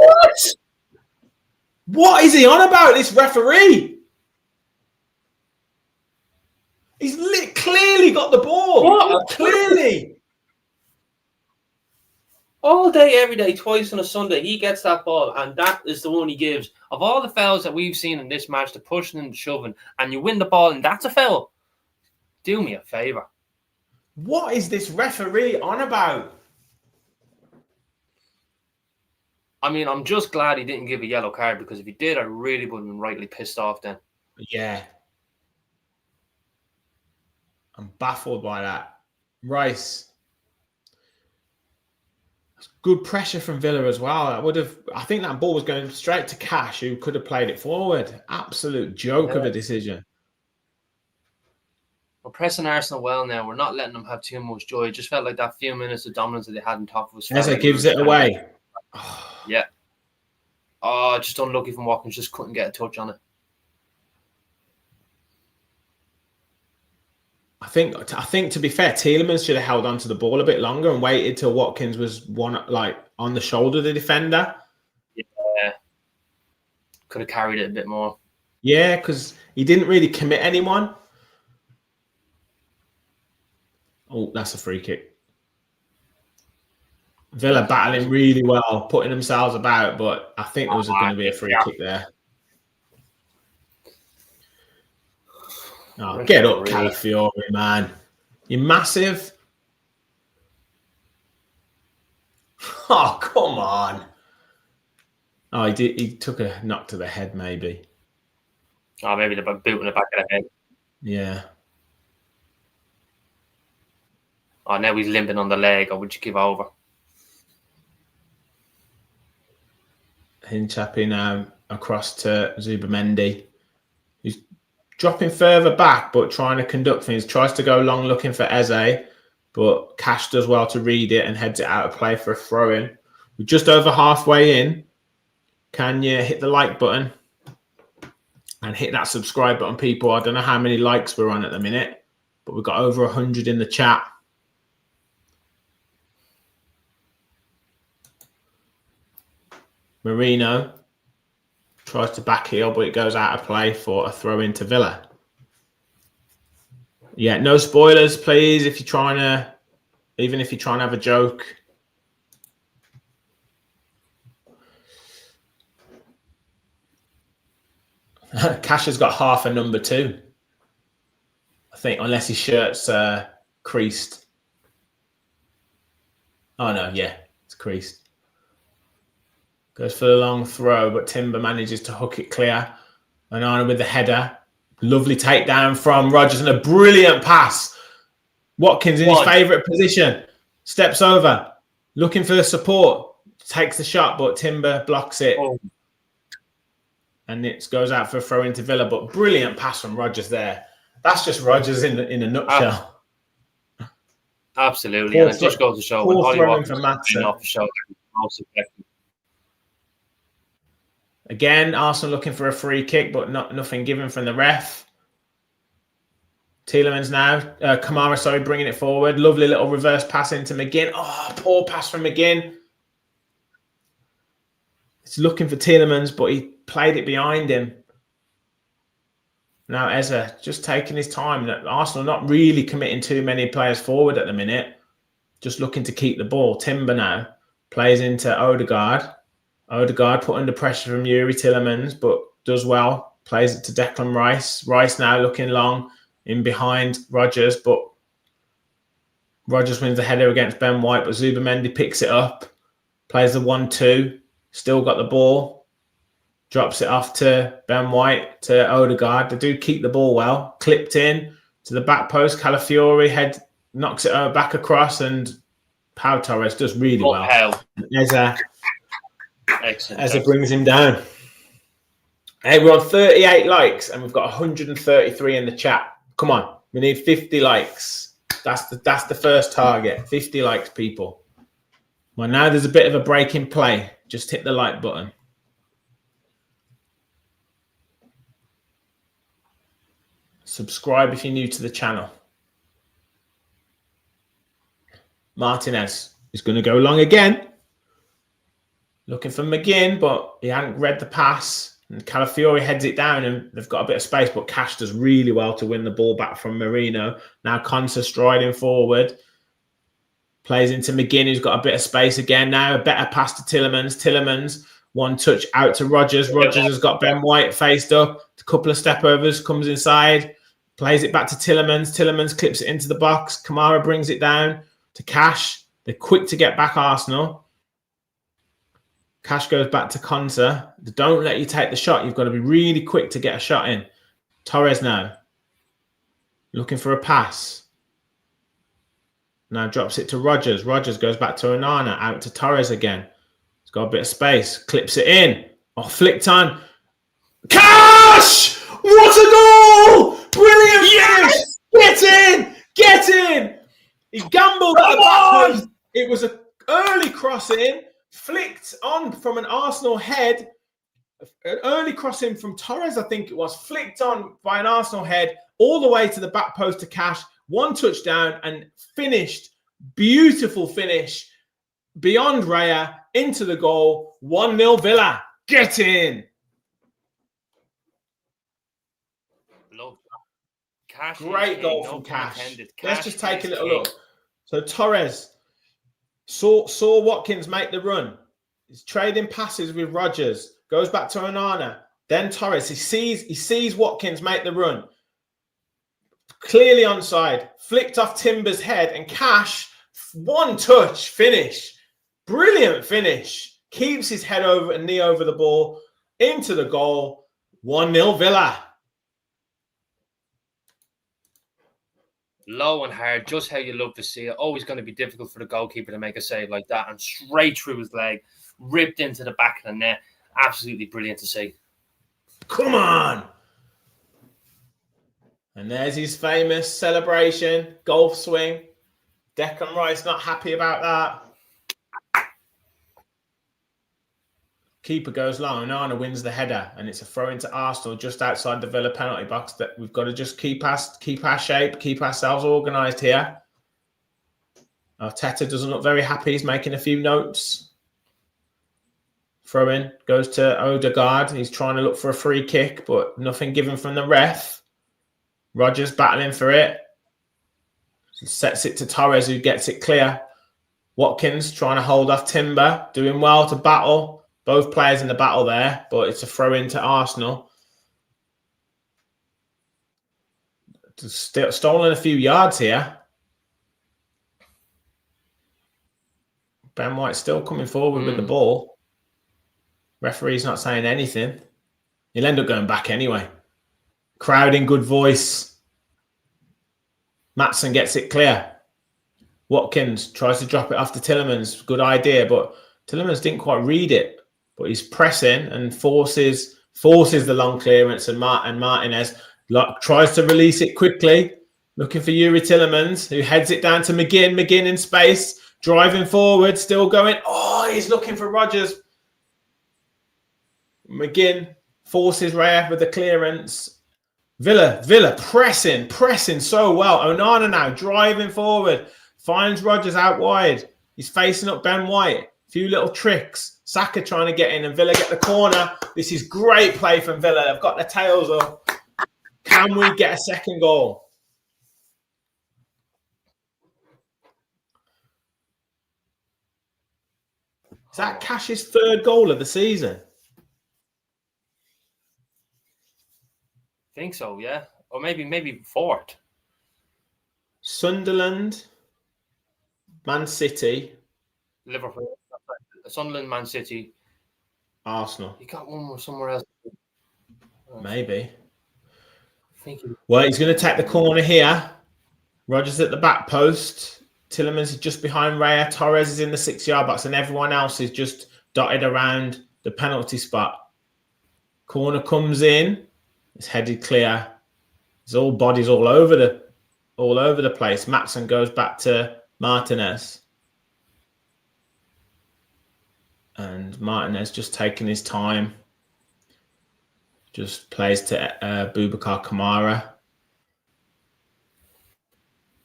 What is he on about, this referee? He's clearly got the ball. What? Clearly. All day, every day, twice on a Sunday, he gets that ball, and that is the one he gives. Of all the fouls that we've seen in this match, the pushing and the shoving, and you win the ball, and that's a foul. Do me a favour. What is this referee on about? I mean, I'm just glad he didn't give a yellow card, because if he did, I really would have been rightly pissed off then. Yeah. I'm baffled by that. Rice. Good pressure from Villa as well. I think that ball was going straight to Cash, who could have played it forward. Absolute joke of a decision. We're pressing Arsenal well now. We're not letting them have too much joy. It just felt like that few minutes of dominance that they had on top of us. Eze gives it away. Yeah. Oh, just unlucky from Watkins. Just couldn't get a touch on it. I think to be fair, Tielemans should have held on to the ball a bit longer and waited till Watkins was on the shoulder of the defender. Yeah. Could have carried it a bit more. Yeah, because he didn't really commit anyone. Oh, that's a free kick. Villa battling really well, putting themselves about, but I think there was going to be a free kick there. Oh, get up, Calafiori, man. You're massive. Oh, come on. Oh, he did. He took a knock to the head, maybe. Oh, maybe the boot in the back of the head. Yeah. Oh, now he's limping on the leg. Or would you give over? Hinchappy now across to Zubimendi. He's dropping further back, but trying to conduct things. Tries to go long looking for Eze, but Cash does well to read it and heads it out of play for a throw-in. We're just over halfway in. Can you hit the like button and hit that subscribe button, people? I don't know how many likes we're on at the minute, but we've got over 100 in the chat. Marino tries to back heel, but it goes out of play for a throw into Villa. Yeah, no spoilers, please. If you're trying to, even if you're trying to have a joke. Cash has got half a number 2. I think, unless his shirt's creased. Oh, no, yeah, it's creased. Goes for the long throw, but Timber manages to hook it clear. Onana with the header. Lovely takedown from Rodgers and a brilliant pass. Watkins in his favourite position. Steps over. Looking for the support. Takes the shot, but Timber blocks it. Oh. And it goes out for a throw into Villa. But brilliant pass from Rodgers there. That's just Rodgers in a nutshell. Absolutely. And it just goes to show when Ollie Watkins off the shoulder, most effective. Again, Arsenal looking for a free kick, but nothing given from the ref. Tielemans now. Kamara, bringing it forward. Lovely little reverse pass into McGinn. Oh, poor pass from McGinn. It's looking for Tielemans, but he played it behind him. Now Eze just taking his time. Arsenal not really committing too many players forward at the minute. Just looking to keep the ball. Timber now plays into Odegaard. Odegaard put under pressure from Yuri Tielemans, but does well. Plays it to Declan Rice. Rice now looking long in behind Rodgers, but Rodgers wins the header against Ben White, but Zubimendi picks it up. Plays the 1-2. Still got the ball. Drops it off to Ben White, to Odegaard. They do keep the ball well. Clipped in to the back post. Calafiori head knocks it back across, and Pau Torres does really well. As it brings him down. Hey, we're on 38 likes and we've got 133 in the chat. Come on, we need 50 likes. That's the first target. 50 likes, people. Well, now there's a bit of a break in play. Just hit the like button. Subscribe if you're new to the channel. Martinez is going to go long again. Looking for McGinn, but he hadn't read the pass. And Calafiori heads it down, and they've got a bit of space, but Cash does really well to win the ball back from Marino. Now Konsa striding forward. Plays into McGinn, who's got a bit of space again. Now a better pass to Tielemans. Tielemans, one touch out to Rodgers. Rodgers has got Ben White faced up. A couple of step overs, comes inside. Plays it back to Tielemans. Tielemans clips it into the box. Kamara brings it down to Cash. They're quick to get back, Arsenal. Cash goes back to Konsa. They don't let you take the shot. You've got to be really quick to get a shot in. Torres now. Looking for a pass. Now drops it to Rodgers. Rodgers goes back to Onana. Out to Torres again. He's got a bit of space. Clips it in. Oh, flicked on. Cash! What a goal! Brilliant finish! Get in! Get in! He gambled at the back post. It was an early crossing. Flicked on from an Arsenal head. An early crossing from Torres, I think it was. Flicked on by an Arsenal head all the way to the back post to Cash. One touchdown and finished. Beautiful finish. Beyond Raya. Into the goal. 1-0 Villa. Get in. Cash Great goal from Cash. Let's just take a little look. So Torres Saw Watkins make the run. He's trading passes with Rodgers. Goes back to Onana. Then Torres. He sees Watkins make the run. Clearly onside. Flicked off Timber's head. And Cash, one touch finish. Brilliant finish. Keeps his head over and knee over the ball. Into the goal. 1-0 Villa. Low and hard, just how you love to see it. Always going to be difficult for the goalkeeper to make a save like that. And straight through his leg. Ripped into the back of the net. Absolutely brilliant to see. Come on. And there's his famous celebration. Golf swing. Declan Rice not happy about that. Keeper goes long. Onana wins the header. And it's a throw into Arsenal just outside the Villa penalty box that we've got to just keep our shape, keep ourselves organised here. Arteta doesn't look very happy. He's making a few notes. Throw in, goes to Odegaard. He's trying to look for a free kick, but nothing given from the ref. Rodgers battling for it. Sets it to Torres, who gets it clear. Watkins trying to hold off Timber. Doing well to battle. Both players in the battle there, but it's a throw in to Arsenal. Stolen a few yards here. Ben White still coming forward with the ball. Referee's not saying anything. He'll end up going back anyway. Crowd in good voice. Maatsen gets it clear. Watkins tries to drop it off to Tielemans. Good idea, but Tielemans didn't quite read it. But he's pressing and forces the long clearance, and Martinez tries to release it quickly. Looking for Yuri Tielemans, who heads it down to McGinn. McGinn in space, driving forward, still going. Oh, he's looking for Rodgers. McGinn forces Raya with the clearance. Villa pressing so well. Onana now driving forward. Finds Rodgers out wide. He's facing up Ben White. Few little tricks. Saka trying to get in and Villa get the corner. This is great play from Villa. They've got their tails up. Can we get a second goal? Is that Cash's third goal of the season? I think so, yeah. Or maybe fourth. Sunderland, Man City, Liverpool, Sunderland, Man City, Arsenal. He got one more somewhere else. Maybe. Well, he's going to take the corner here. Rodgers at the back post. Tielemans is just behind Raya. Torres is in the 6-yard box, and everyone else is just dotted around the penalty spot. Corner comes in. It's headed clear. There's all bodies all over the place. Maatsen goes back to Martinez. And Martinez just taking his time. Just plays to Boubacar Kamara.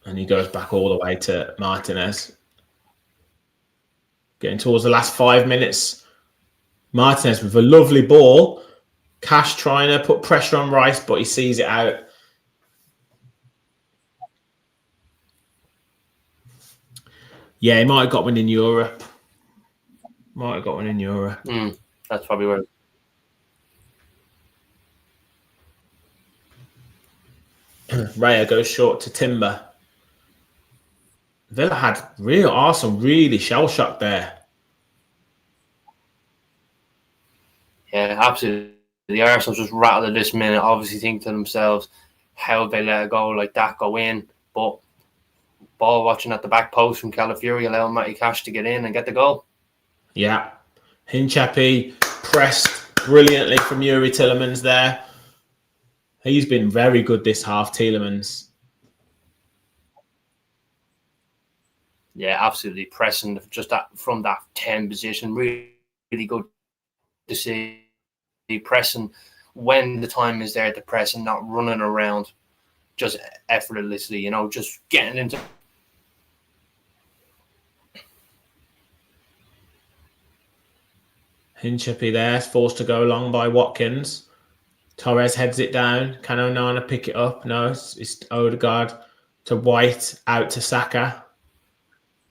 And he goes back all the way to Martinez. Getting towards the last 5 minutes. Martinez with a lovely ball. Cash trying to put pressure on Rice, but he sees it out. Yeah, he might have got one in Europe. That's probably where. Raya goes short to Timber. Villa had Arsenal really shell-shocked there. Yeah, absolutely. The Arsenal just rattled at this minute. Obviously think to themselves, how they let a goal like that go in? But ball watching at the back post from Calafiori allowing Matty Cash to get in and get the goal. Yeah. Hinchapi pressed brilliantly from Yuri Tielemans there. He's been very good this half, Tielemans. Yeah, absolutely pressing just that from that 10 position. Really, really good to see pressing when the time is there to press and not running around just effortlessly, just getting into. Hinchapi there, forced to go long by Watkins. Torres heads it down. Can Onana pick it up? No, it's Odegaard to White, out to Saka.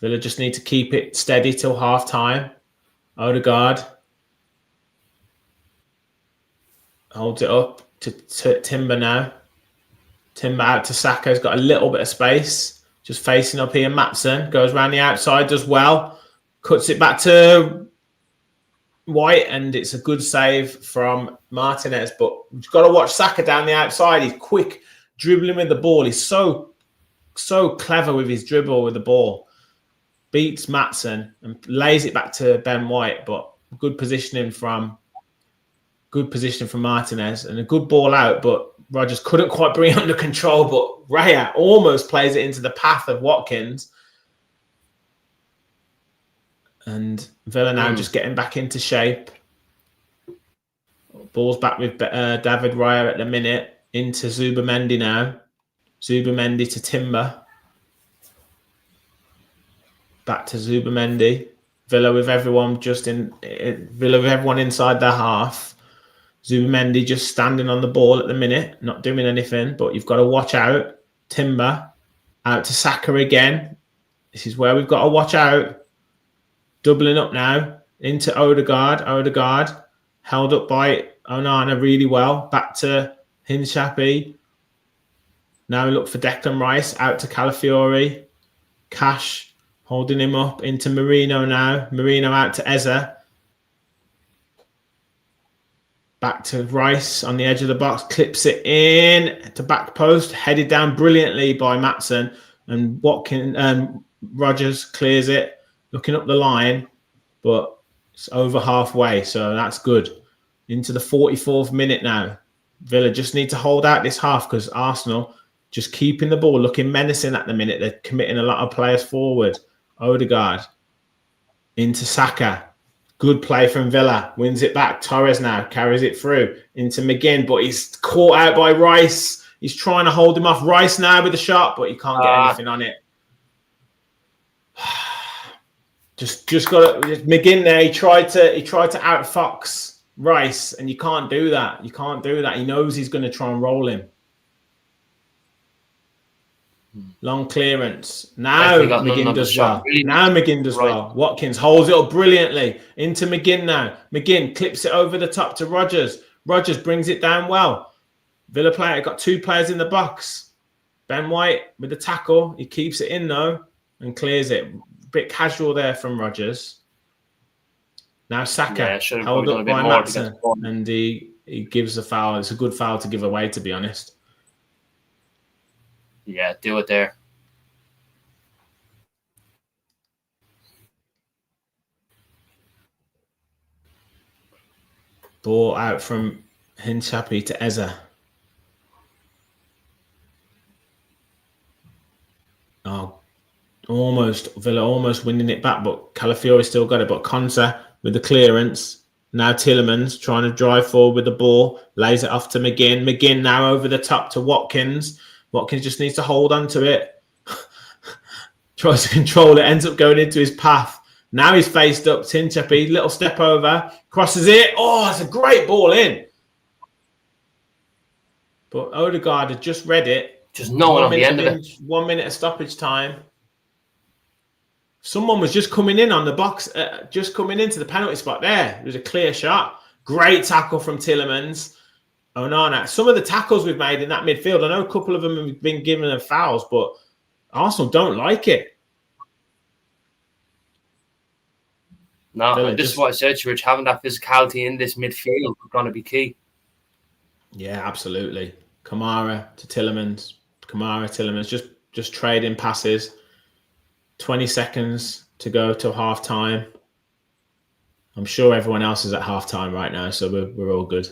Villa just need to keep it steady till half time. Odegaard holds it up to Timber now. Timber out to Saka. He's got a little bit of space. Just facing up here. Matson goes around the outside, does well. Cuts it back to White, and it's a good save from Martinez. But you've got to watch Saka down the outside. He's quick, dribbling with the ball. He's so clever with his dribble with the ball. Beats Matson and lays it back to Ben White, but good positioning from Martinez and a good ball out, but Rodgers couldn't quite bring it under control, but Raya almost plays it into the path of Watkins. And Villa now just getting back into shape. Ball's back with David Raya at the minute, into Zubamendi now. Zubamendi to Timber. Back to Zubamendi. Villa with everyone inside their half. Zubamendi just standing on the ball at the minute, not doing anything, but you've got to watch out. Timber out to Saka again. This is where we've got to watch out. Doubling up now into Odegaard. Odegaard held up by Onana really well. Back to Hinshapi. Now we look for Declan Rice out to Calafiori. Cash holding him up into Marino now. Marino out to Eze. Back to Rice on the edge of the box. Clips it in to back post. Headed down brilliantly by Matson. And Rodgers clears it. Looking up the line. But it's over halfway. So that's good. Into the 44th minute now. Villa just need to hold out this half because Arsenal just keeping the ball. Looking menacing at the minute. They're committing a lot of players forward. Odegaard into Saka. Good play from Villa. Wins it back. Torres now carries it through into McGinn, but he's caught out by Rice. He's trying to hold him off. Rice now with a shot, but he can't get anything on it. Just got to, McGinn there. He tried to outfox Rice, and you can't do that. You can't do that. He knows he's going to try and roll him. Long clearance. Now McGinn does well. Now McGinn does well. Watkins holds it up brilliantly. Into McGinn now. McGinn clips it over the top to Rodgers. Rodgers brings it down well. Villa player got two players in the box. Ben White with the tackle. He keeps it in though and clears it. Bit casual there from Rodgers. Now Saka held up by Matson and he gives a foul. It's a good foul to give away, to be honest. Yeah, do it there. Ball out from Hinshapi to Eze. Oh, Villa almost winning it back, but Calafiori still got it. But Konsa with the clearance. Now Tielemans trying to drive forward with the ball. Lays it off to McGinn. McGinn now over the top to Watkins. Watkins just needs to hold on to it. Tries to control it. Ends up going into his path. Now he's faced up. Hinshapi, little step over. Crosses it. Oh, it's a great ball in. But Odegaard had just read it. Just no one on the end of it. 1 minute of stoppage time. Someone was just coming in on the box, just coming into the penalty spot there. It was a clear shot. Great tackle from Tielemans. Onana. Some of the tackles we've made in that midfield, I know a couple of them have been given them fouls, but Arsenal don't like it. No, this is what I said, Rich. Having that physicality in this midfield is going to be key. Yeah, absolutely. Kamara to Tielemans. Kamara, Tielemans. Just trading passes. 20 seconds to go till half time. I'm sure everyone else is at half time right now, so we're all good.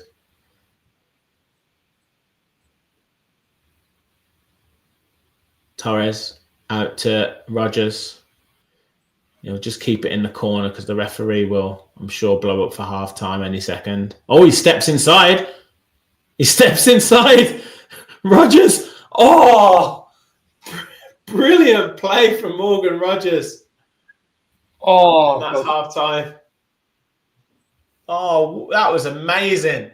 Torres out to Rodgers. Just keep it in the corner because the referee will, I'm sure, blow up for half time any second. Oh, he steps inside. Rodgers. Oh, brilliant play from Morgan Rodgers. Oh, and that's half time. Oh, that was amazing.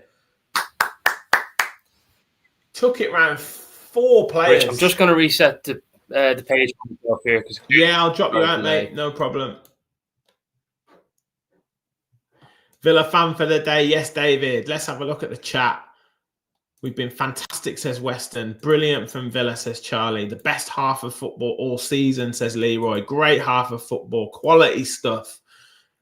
Took it round 4 players. Rich, I'm just going to reset the page up here. Yeah, I'll drop you out, mate. No problem. Villa fan for the day. Yes, David. Let's have a look at the chat. We've been fantastic, says Weston. Brilliant from Villa, says Charlie. The best half of football all season, says Leroy. Great half of football. Quality stuff.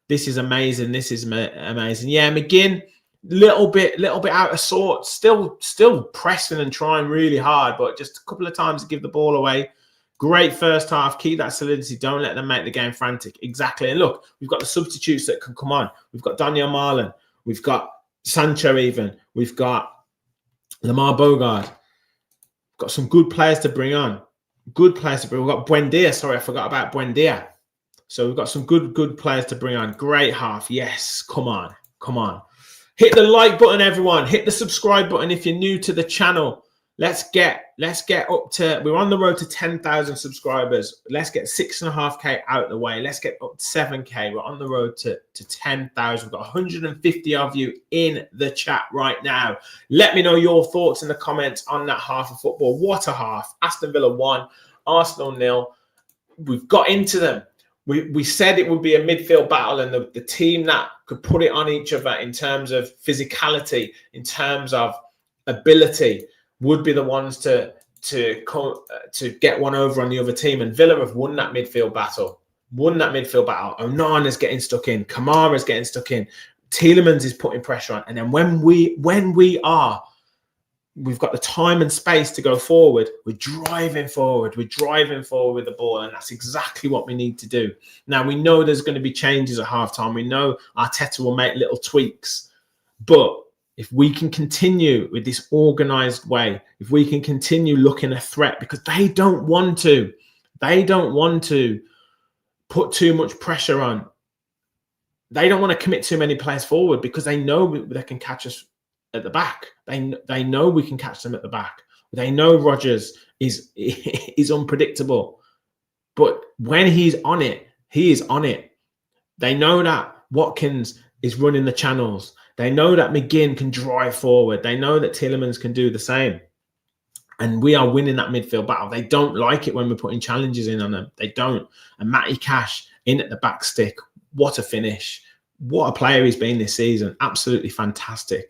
This is amazing. This is amazing. Yeah, McGinn, little bit out of sorts. Still pressing and trying really hard, but just a couple of times to give the ball away. Great first half. Keep that solidity. Don't let them make the game frantic. Exactly. And look, we've got the substitutes that can come on. We've got Daniel Marlon. We've got Sancho even. We've got Lamar Bogard. Got some good players to bring on. Good players to bring. We've got Buendia. Sorry, I forgot about Buendia. So we've got some good players to bring on. Great half. Yes. Come on. Come on. Hit the like button, everyone. Hit the subscribe button if you're new to the channel. Let's get up to, we're on the road to 10,000 subscribers. Let's get 6.5K out of the way. Let's get up to 7K. We're on the road to 10,000. We've got 150 of you in the chat right now. Let me know your thoughts in the comments on that half of football. What a half. Aston Villa 1, Arsenal 0. We've got into them. We said it would be a midfield battle, and the team that could put it on each other in terms of physicality, in terms of ability, would be the ones to get one over on the other team. And Villa have won that midfield battle. Onana's getting stuck in. Kamara's getting stuck in. Tielemans is putting pressure on. And then when we've got the time and space to go forward, we're driving forward. We're driving forward with the ball. And that's exactly what we need to do. Now, we know there's going to be changes at halftime. We know Arteta will make little tweaks. But if we can continue with this organized way, if we can continue looking a threat, because they don't want to put too much pressure on. They don't want to commit too many players forward because they know they can catch us at the back. They know we can catch them at the back. They know Rodgers is unpredictable. But when he's on it, he is on it. They know that Watkins is running the channels. They know that McGinn can drive forward. They know that Tielemans can do the same. And we are winning that midfield battle. They don't like it when we're putting challenges in on them. They don't. And Matty Cash in at the back stick. What a finish. What a player he's been this season. Absolutely fantastic.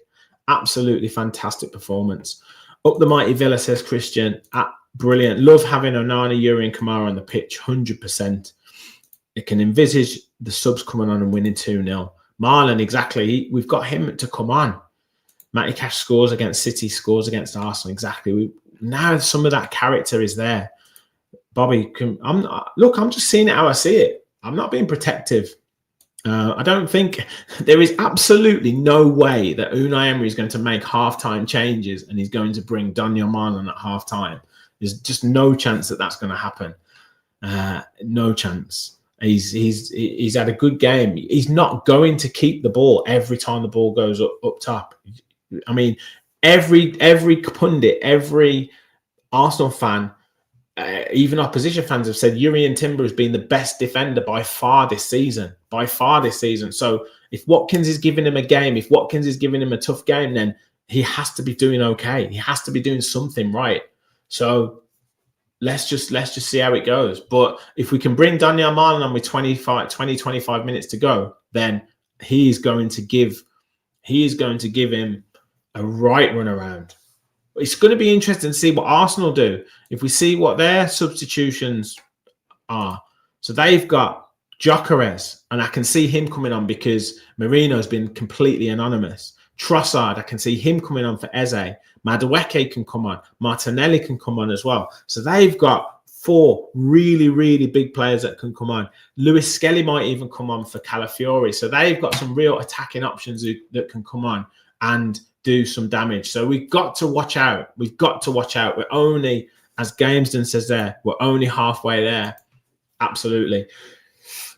Absolutely fantastic performance. Up the mighty Villa, says Christian. Brilliant. Love having Onana, Yuri and Kamara on the pitch. 100%. It can envisage the subs coming on and winning 2-0. Marlon, exactly. We've got him to come on. Matty Cash scores against City, scores against Arsenal. Exactly. Now some of that character is there. Bobby, I'm just seeing it how I see it. I'm not being protective. I don't think there is absolutely no way that Unai Emery is going to make halftime changes and he's going to bring Daniel Marlon at halftime. There's just no chance that that's going to happen. No chance. He's had a good game. He's not going to keep the ball every time the ball goes up top. I mean, every pundit, every Arsenal fan, even opposition fans have said Jurrien Timber has been the best defender by far this season. So if Watkins is giving him a game, if Watkins is giving him a tough game, then he has to be doing okay. He has to be doing something right. So let's just see how it goes. But if we can bring Daniel Marlon on with 25 minutes to go, then he is going to give him a right run around. It's going to be interesting to see what Arsenal do if we see what their substitutions are. So they've got Gyökeres, and I can see him coming on because Marino's been completely anonymous. Trossard, I can see him coming on for Eze. Madueke can come on. Martinelli can come on as well. So they've got 4 really, really big players that can come on. Lewis Skelly might even come on for Calafiori. So they've got some real attacking options that can come on and do some damage. So we've got to watch out. We're only, as Gamesden says there, we're only halfway there. Absolutely.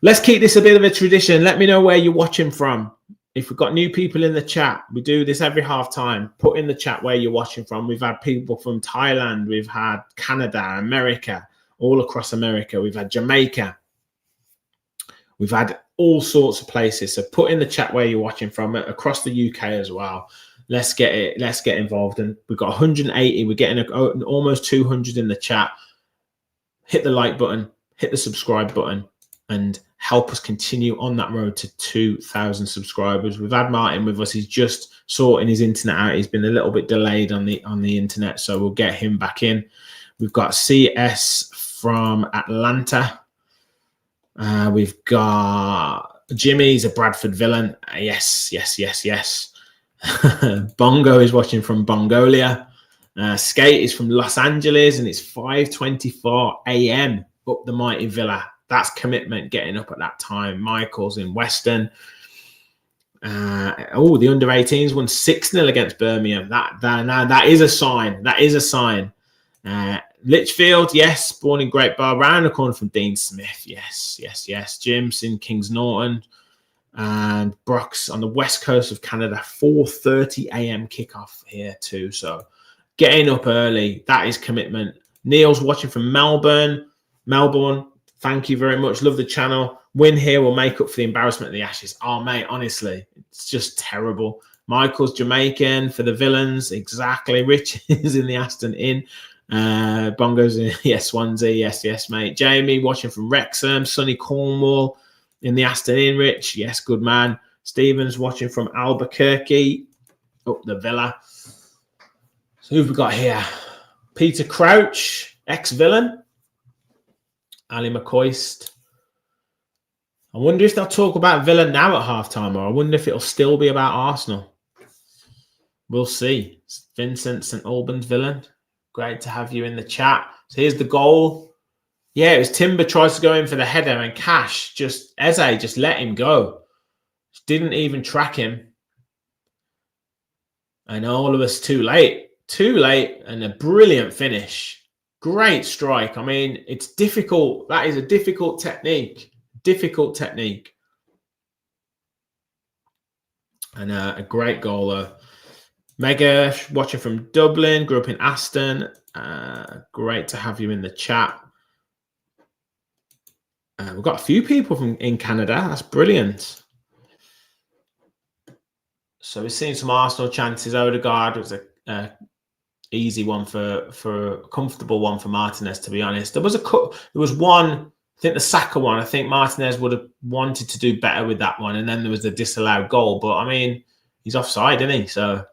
Let's keep this a bit of a tradition. Let me know where you're watching from. If we've got new people in the chat, we do this every half time. Put in the chat where you're watching from. We've had people from Thailand. We've had Canada, America, all across America. We've had Jamaica. We've had all sorts of places. So put in the chat where you're watching from, across the UK as well. Let's get it. Let's get involved. And we've got 180. We're getting almost 200 in the chat. hit the like button, hit the subscribe button, and help us continue on that road to 2,000 subscribers. We've had Martin with us. He's just sorting his internet out. He's been a little bit delayed on the internet, so we'll get him back in. We've got CS from Atlanta. We've got Jimmy's a Bradford villain. Yes. Bongo is watching from Bongolia. Skate is from Los Angeles, and it's 5:24 a.m. up the mighty Villa. That's commitment, getting up at that time. Michael's in Weston. The under-18s won 6-0 against Birmingham. That is a sign. That is a sign. Litchfield, yes. Born in Great Bar. Round the corner from Dean Smith. Yes. Jim's in Kings Norton. And Brock's on the west coast of Canada. 4:30 a.m. kickoff here too. So getting up early, that is commitment. Neil's watching from Melbourne. Thank you very much. Love the channel. Win here will make up for the embarrassment of the Ashes. Oh, mate, honestly, it's just terrible. Michael's Jamaican for the Villains. Exactly. Rich is in the Aston Inn. Bongo's in Swansea. Yes, mate. Jamie watching from Wrexham. Sunny Cornwall in the Aston Inn. Rich. Yes, good man. Stephen's watching from Albuquerque. Up the Villa. So who've we got here? Peter Crouch, ex-villain. Ali McCoist. I wonder if they'll talk about Villa now at halftime, or I wonder if it'll still be about Arsenal. We'll see. It's Vincent St. Albans villain. Great to have you in the chat. So here's the goal. Yeah, it was Timber tries to go in for the header, and Cash Eze just let him go. Didn't even track him. And all of us too late, and a brilliant finish. Great strike. I mean, it's difficult. That is a difficult technique. And a great goal. Mega watching from Dublin. Grew up in Aston. Great to have you in the chat. We've got a few people in Canada. That's brilliant. So we're seeing some Arsenal chances. Odegaard was a easy one for a comfortable one for Martinez, to be honest. There was one, I think the Saka one. I think Martinez would have wanted to do better with that one, and then there was the disallowed goal. But I mean, he's offside, isn't he? So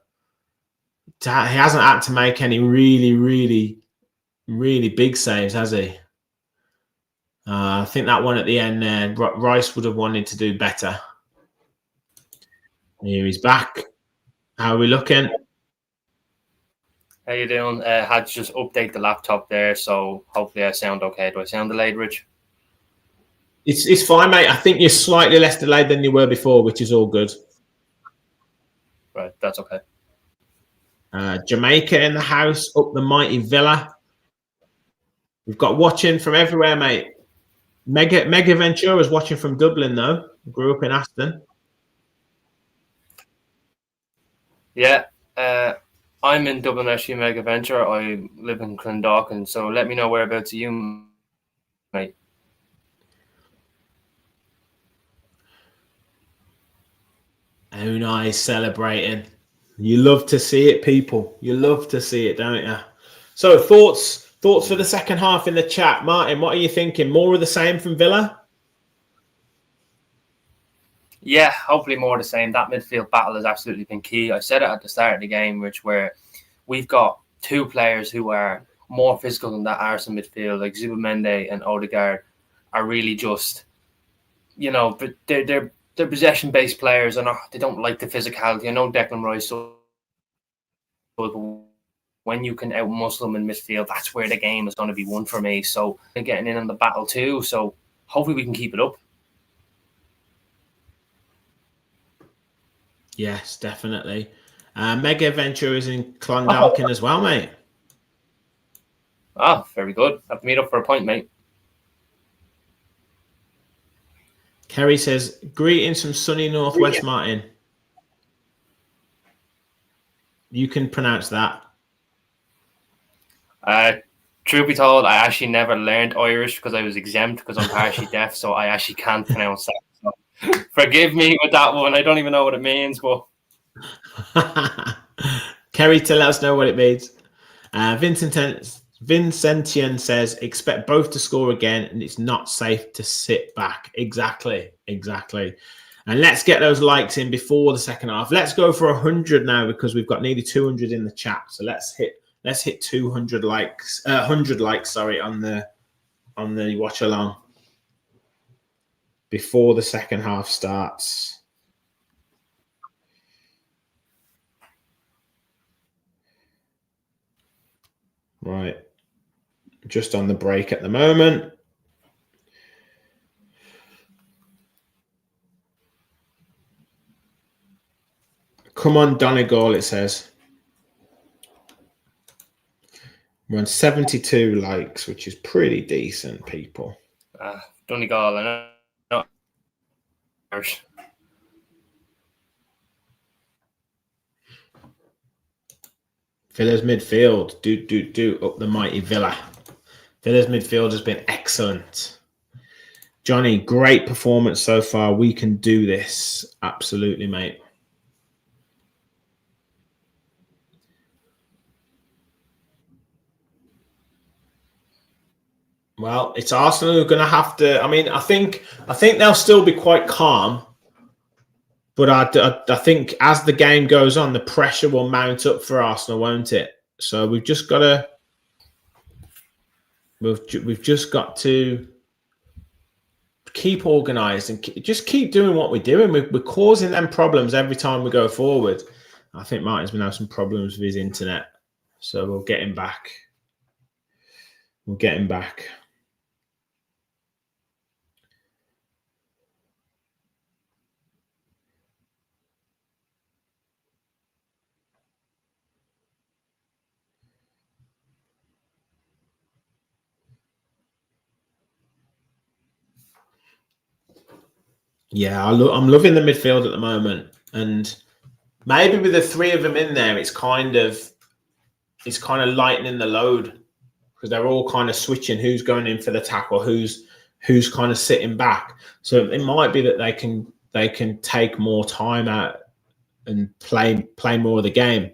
he hasn't had to make any really big saves, has he? I think that one at the end there, Rice would have wanted to do better. Here he's back. How are we looking? How you doing? Had to just update the laptop there, so hopefully I sound okay. Do I sound delayed, Rich? It's fine, mate. I think you're slightly less delayed than you were before, which is all good. Right, that's okay. Jamaica in the house, up the mighty Villa. We've got watching from everywhere, mate. Mega Ventura's watching from Dublin, though. Grew up in Aston. Yeah. I'm in Dublin, actually, Mega Venture. I live in Clondalkin, so let me know whereabouts are you, mate. Unai celebrating. You love to see it, people. You love to see it, don't you? So thoughts for the second half in the chat. Martin, what are you thinking? More of the same from Villa? Yeah, hopefully more of the same. That midfield battle has absolutely been key. I said it at the start of the game, Rich, where we've got two players who are more physical than that Arsenal midfield, like Zubimendi and Odegaard, are really just, but they're possession-based players, and they don't like the physicality. I know Declan Rice, so when you can out-muscle them in midfield, that's where the game is going to be won for me. So they're getting in on the battle too. So hopefully we can keep it up. Yes, definitely. Mega Venture is in Clondalkin as well, mate. Ah, very good. Have to meet up for a pint, mate. Kerry says, greetings from sunny Northwest, Martin. You can pronounce that. Truth be told, I actually never learned Irish because I was exempt because I'm partially deaf, so I actually can't pronounce that. So forgive me with that one. I don't even know what it means, but Kerry, to let us know what it means. Vincent Vincentian says, expect both to score again, and it's not safe to sit back. Exactly. And let's get those likes in before the second half. Let's go for 100 now because we've got nearly 200 in the chat. So let's hit 200 likes, 100 likes, sorry, on the watch along before the second half starts. Right. Just on the break at the moment. Come on, Donegal, it says. We're on 72 likes, which is pretty decent, people. Donegal, I know. Villa's midfield. Do up the mighty Villa. Villa's midfield has been excellent. Johnny, great performance so far. We can do this. Absolutely, mate. Well, it's Arsenal who are going to have to. I mean, I think they'll still be quite calm, but I think as the game goes on, the pressure will mount up for Arsenal, won't it? So we've just got to. We've just got to keep organised and just keep doing what we're doing. We're causing them problems every time we go forward. I think Martin's been having some problems with his internet, so we'll get him back. Yeah, I'm loving the midfield at the moment, and maybe with the three of them in there, it's kind of lightening the load because they're all kind of switching who's going in for the tackle, who's kind of sitting back. So it might be that they can take more time out and play more of the game.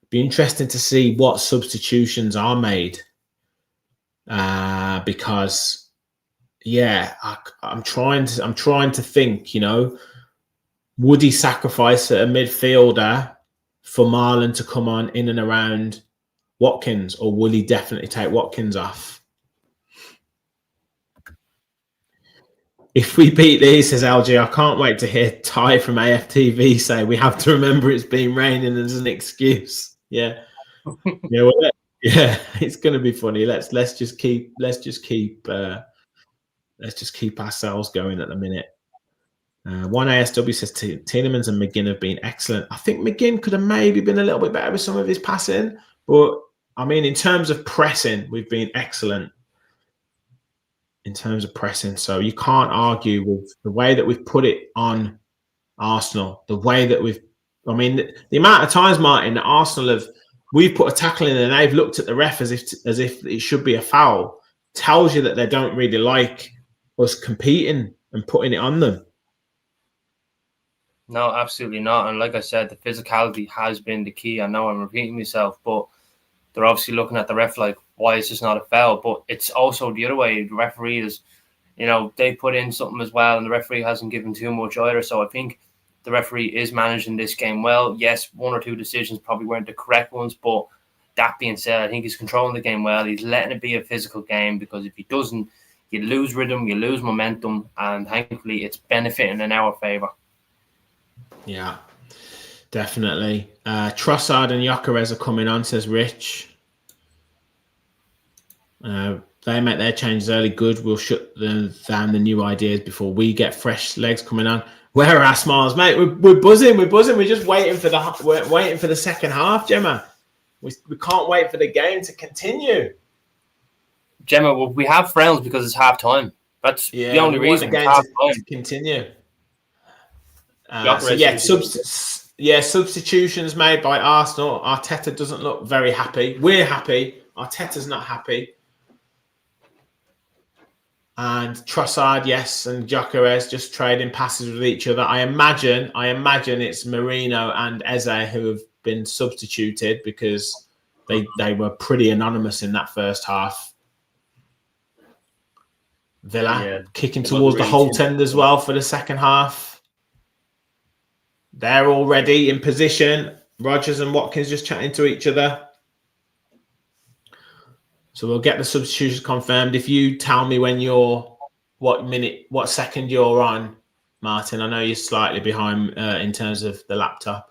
Be interesting to see what substitutions are made, because. Yeah, I'm trying to think, would he sacrifice a midfielder for Marlon to come on in and around Watkins, or will he definitely take Watkins off? If we beat these, says LG, I can't wait to hear Ty from AFTV say we have to remember it's been raining as an excuse. Yeah. Yeah, it's going to be funny. Let's just keep ourselves going at the minute. One ASW says Tielemans and McGinn have been excellent. I think McGinn could have maybe been a little bit better with some of his passing, but I mean, in terms of pressing, we've been excellent in terms of pressing. So you can't argue with the way that we've put it on Arsenal, the way that the amount of times, Martin, that Arsenal we've put a tackle in and they've looked at the ref as if it should be a foul, tells you that they don't really like us competing and putting it on them. No, absolutely not. And like I said, the physicality has been the key. I know I'm repeating myself, but they're obviously looking at the ref like, why is this not a foul? But it's also the other way. The referee is, they put in something as well, and the referee hasn't given too much either. So I think the referee is managing this game well. Yes, one or two decisions probably weren't the correct ones, but that being said, I think he's controlling the game well. He's letting it be a physical game, because if he doesn't, you lose rhythm, you lose momentum, and thankfully it's benefiting in our favour. Yeah, definitely. Trossard and Gyökeres are coming on, says Rich. They make their changes early. Good. We'll shut down the new ideas before we get fresh legs coming on. Where are our smiles, mate? We're buzzing. We're just waiting for the second half, Gemma. We can't wait for the game to continue. Gemma, well, we have friends because it's half time. That's the only reason the game to continue. Substitutions made by Arsenal. Arteta doesn't look very happy. We're happy. Arteta's not happy. And Trossard, yes, and Gyökeres just trading passes with each other. I imagine it's Marino and Eze who have been substituted because They were pretty anonymous in that first half. Villa kicking towards the Holt end as well for the second half. They're already in position. Rodgers and Watkins just chatting to each other. So we'll get the substitutions confirmed. If you tell me when what second you're on, Martin. I know you're slightly behind in terms of the laptop.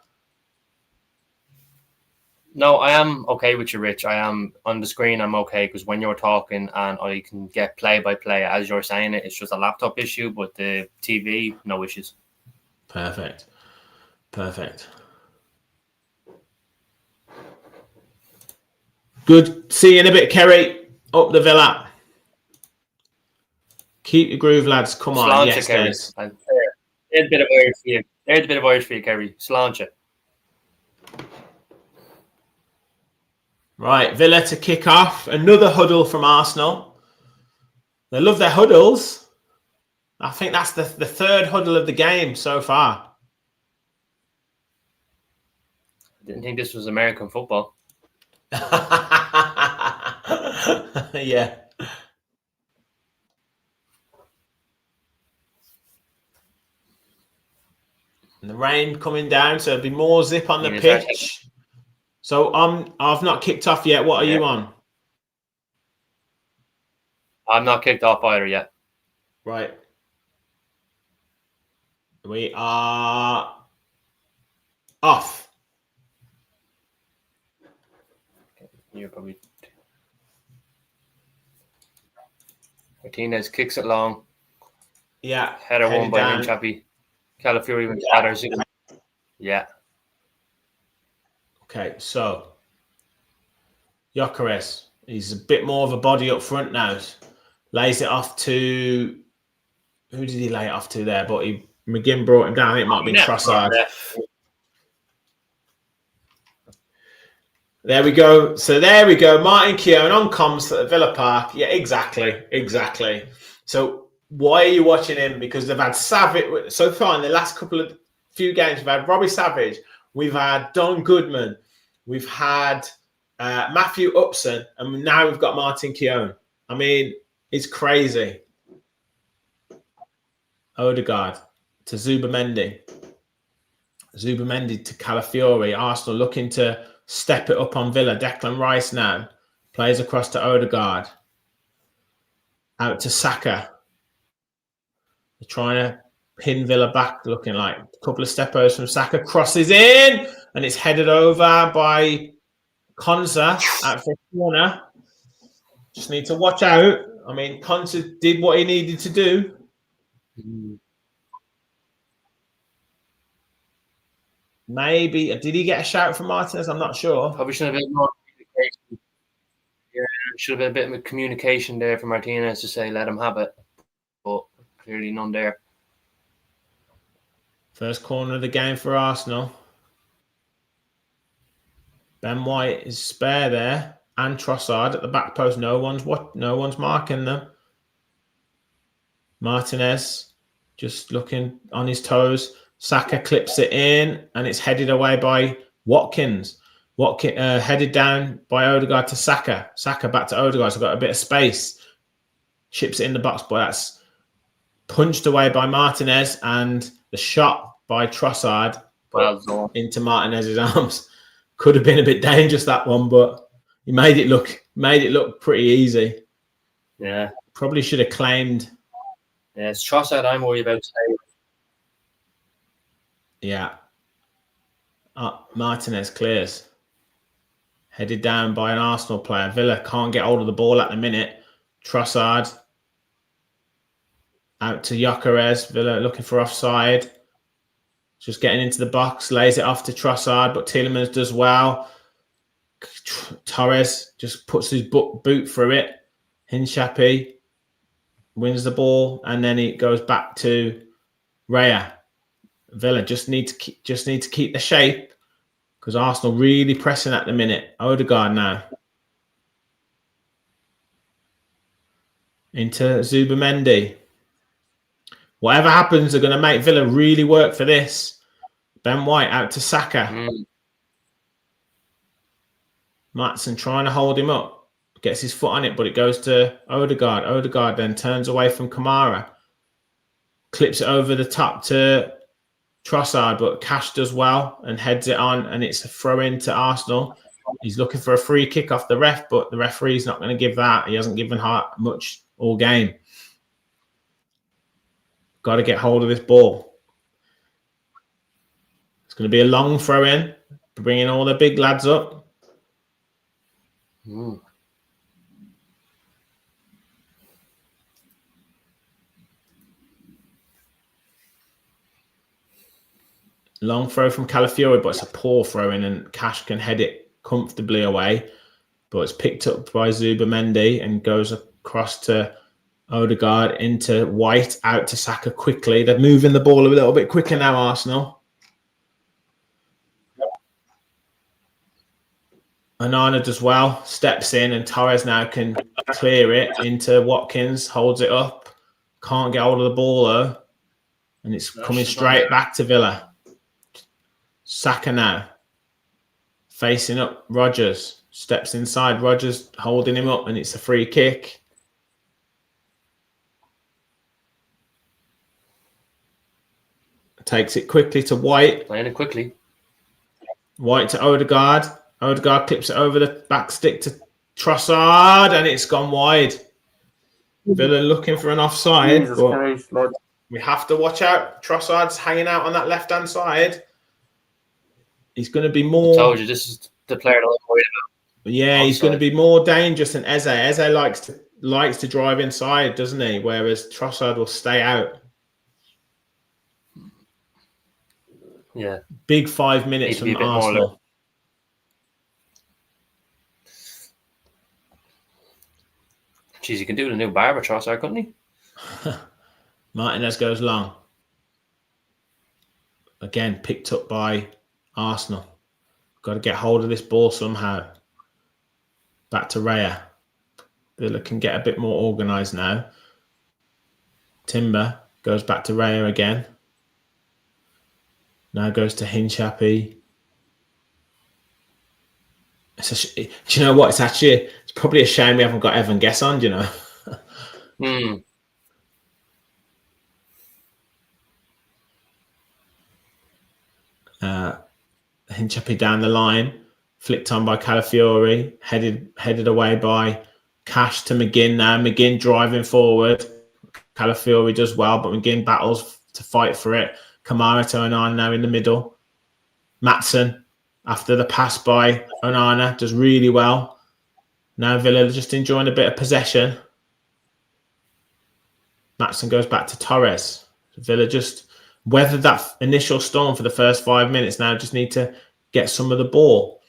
No, I am okay with you, Rich. I am on the screen. I'm okay because when you're talking and I can get play-by-play as you're saying it, it's just a laptop issue, but the TV, no issues. Perfect. Good. See you in a bit, Kerry. Up the Villa. Keep your groove, lads. Come on. Yes, Kerry. There's a bit of Irish for you. There's a bit of Irish for you, Kerry. Sláinte. Right, Villa to kick off. Another huddle from Arsenal. They love their huddles. I think that's the third huddle of the game so far. I didn't think this was American football. Yeah. And the rain coming down, so there'll be more zip on the pitch. So I've not kicked off yet. What are you on? I'm not kicked off either yet. Right. We are off. You're probably Martinez kicks it long. Yeah. Header won by Hinchappy. Calafiori with headers. Yeah. Okay, so Gyökeres, he's a bit more of a body up front now. Lays it off to who did he lay it off to there? But McGinn brought him down. It might be Trossard. There we go. So there we go. Martin Keown on comms at Villa Park. Yeah, exactly. So why are you watching him? Because they've had Savage so far in the last few games. We've had Robbie Savage. We've had Don Goodman. We've had Matthew Upson. And now we've got Martin Keown. I mean, it's crazy. Odegaard to Zubamendi. Zubamendi to Calafiori. Arsenal looking to step it up on Villa. Declan Rice now plays across to Odegaard. Out to Saka. They're trying to pin Villa back, looking like a couple of steppers from Saka. Crosses in, and it's headed over by Konsa out for a corner. Just need to watch out. I mean, Konsa did what he needed to do. Maybe did he get a shout from Martinez? I'm not sure. Probably should have been more communication. Yeah, should have been a bit of communication there for Martinez to say let him have it, but clearly none there. First corner of the game for Arsenal. Ben White is spare there, and Trossard at the back post. No one's marking them. Martinez just looking on his toes. Saka clips it in, and it's headed away by Watkins. Headed down by Odegaard to Saka. Saka back to Odegaard. So got a bit of space. Chips it in the box, but that's punched away by Martinez, and the shot by Trossard into Martinez's arms. Could have been a bit dangerous, that one, but he made it look pretty easy. Yeah, probably should have claimed. Yeah, it's Trossard I'm worried about today. Yeah. Martinez clears. Headed down by an Arsenal player. Villa can't get hold of the ball at the minute. Trossard out to Gyökeres. Villa looking for offside. Just getting into the box. Lays it off to Trossard, but Tielemans does well. Torres just puts his boot through it. Hinchappy wins the ball, and then it goes back to Raya. Villa just need to keep the shape because Arsenal really pressing at the minute. Odegaard now into Zubamendi. Whatever happens, they're going to make Villa really work for this. Ben White out to Saka. Matson trying to hold him up. Gets his foot on it, but it goes to Odegaard. Odegaard then turns away from Kamara. Clips it over the top to Trossard, but Cash does well and heads it on, and it's a throw-in to Arsenal. He's looking for a free kick off the ref, but the referee's not going to give that. He hasn't given much all game. Got to get hold of this ball. It's going to be a long throw-in, bringing all the big lads up. Long throw from Calafiori, but it's a poor throw-in, and Cash can head it comfortably away. But it's picked up by Zubamendi and goes across to Odegaard into White, out to Saka quickly. They're moving the ball a little bit quicker now, Arsenal. Onana does well, steps in, and Torres now can clear it into Watkins, holds it up. Can't get hold of the ball, though. And it's coming straight back to Villa. Saka now. Facing up Rodgers. Steps inside. Rodgers holding him up, and it's a free kick. Takes it quickly to White. Playing it quickly. White to Odegaard. Odegaard clips it over the back stick to Trossard, and it's gone wide. Villa looking for an offside. But we have to watch out. Trossard's hanging out on that left-hand side. He's going to be more... I told you, this is the player that I'm worried about. Yeah, offside. He's going to be more dangerous than Eze. Eze likes to drive inside, doesn't he? Whereas Trossard will stay out. Yeah. Big 5 minutes from Arsenal. Jeez, you can do the new barber Trossard, couldn't he? Martinez goes long. Again, picked up by Arsenal. Got to get hold of this ball somehow. Back to Raya. Villa can get a bit more organised now. Timber goes back to Raya again. Now goes to Hincapie. Do you know what? It's probably a shame we haven't got Evan Guess on, do you know? Hincapie down the line, flicked on by Calafiori, headed away by Cash to McGinn now. McGinn driving forward. Calafiori does well, but McGinn battles to fight for it. Kamara to Onana now in the middle. Matson, after the pass by Onana, does really well. Now Villa just enjoying a bit of possession. Matson goes back to Torres. Villa just weathered that initial storm for the first 5 minutes. Now just need to get some of the ball.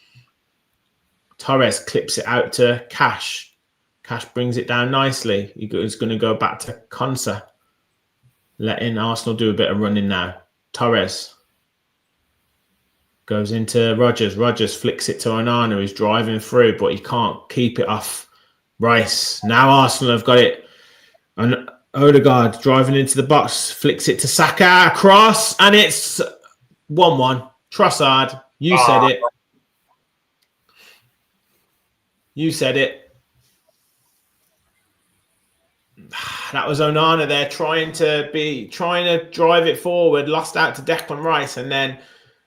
Torres clips it out to Cash. Cash brings it down nicely. He's going to go back to Konsa. Letting Arsenal do a bit of running now. Torres goes into Rodgers. Rodgers flicks it to Onana, who's driving through, but he can't keep it off Rice. Now Arsenal have got it. And Odegaard driving into the box, flicks it to Saka, across, and it's 1-1. Trossard, you said it. You said it. That was Onana there trying to drive it forward, lost out to Declan Rice, and then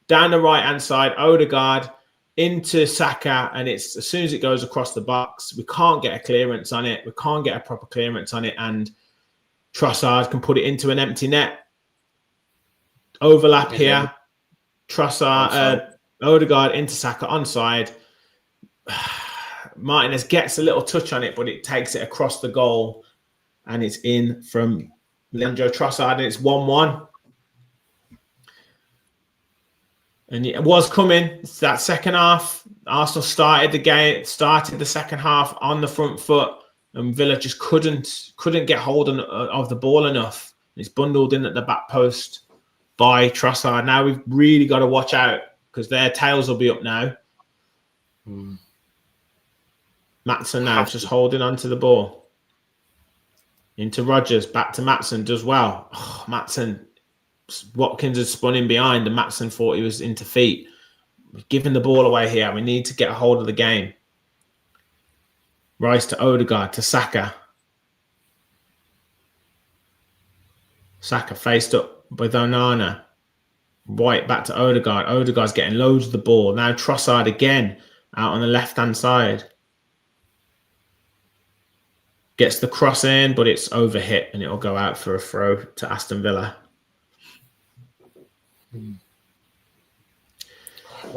down the right-hand side, Odegaard into Saka, and it's as soon as it goes across the box, we can't get a clearance on it. We can't get a proper clearance on it, and Trossard can put it into an empty net. Overlap here. Trossard, Odegaard into Saka onside. Martinez gets a little touch on it, but it takes it across the goal, and it's in from Leandro Trossard, and it's 1-1. And it was coming. It's that second half. Arsenal started the second half on the front foot, and Villa just couldn't get hold of the ball enough. It's bundled in at the back post by Trossard. Now we've really got to watch out because their tails will be up now. Matson now just holding on to the ball. Into Rodgers, back to Matson, does well. Matson, Watkins had spun in behind and Matson thought he was into feet. We're giving the ball away here. We need to get a hold of the game. Rice to Odegaard to Saka. Saka faced up with Onana. White back to Odegaard. Odegaard's getting loads of the ball. Now Trossard again out on the left-hand side. Gets the cross in, but it's overhit and it'll go out for a throw to Aston Villa.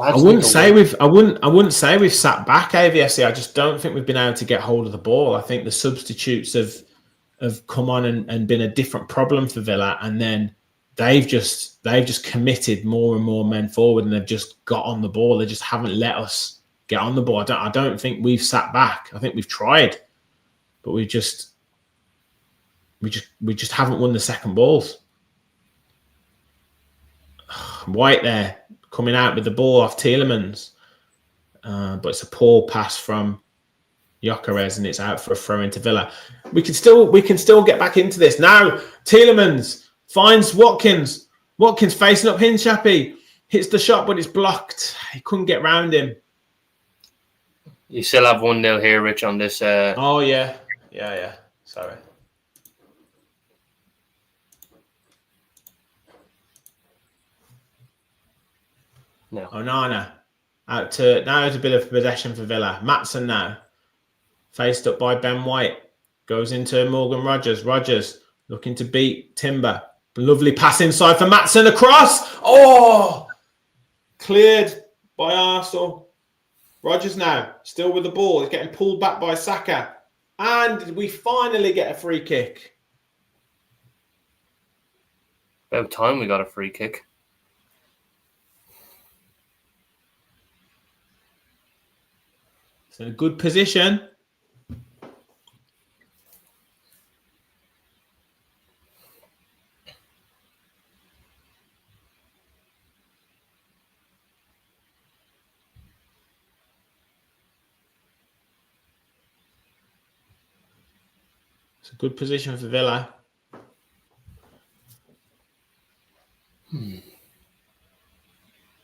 I wouldn't say we've sat back, AVFC. I just don't think we've been able to get hold of the ball. I think the substitutes have come on and been a different problem for Villa, and then they've just committed more and more men forward, and they've just got on the ball. They just haven't let us get on the ball. I don't think we've sat back. I think we've tried, but we just haven't won the second balls. White there coming out with the ball off Tielemans, but it's a poor pass from Gyökeres and it's out for a throw into Villa. We can still get back into this now. Tielemans finds Watkins. Watkins facing up Hinshapi, hits the shot, but it's blocked. He couldn't get round him. You still have 1-0 here, Rich, on this. Oh yeah. Sorry. No. Onana out to now. It's a bit of possession for Villa. Maatsen now faced up by Ben White, goes into Morgan Rogers. Rogers looking to beat Timber. Lovely pass inside for Maatsen across. Oh, cleared by Arsenal. Rogers now still with the ball. He's getting pulled back by Saka, and we finally get a free kick. About time we got a free kick. It's in a good position. It's a good position for Villa.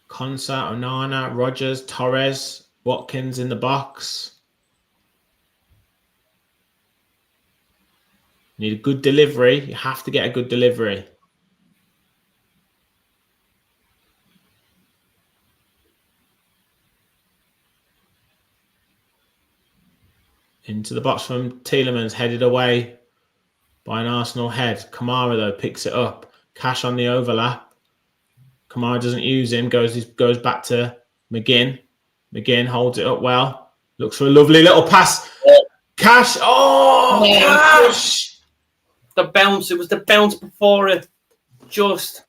Konsa, Onana, Rogers, Torres, Watkins in the box. Need a good delivery. You have to get a good delivery. Into the box from Tielemans, headed away by an Arsenal head. Kamara, though, picks it up. Cash on the overlap. Kamara doesn't use him. Goes back to McGinn. McGinn holds it up well. Looks for a lovely little pass. Cash. Oh, Cash. The bounce. It was the bounce before it. Just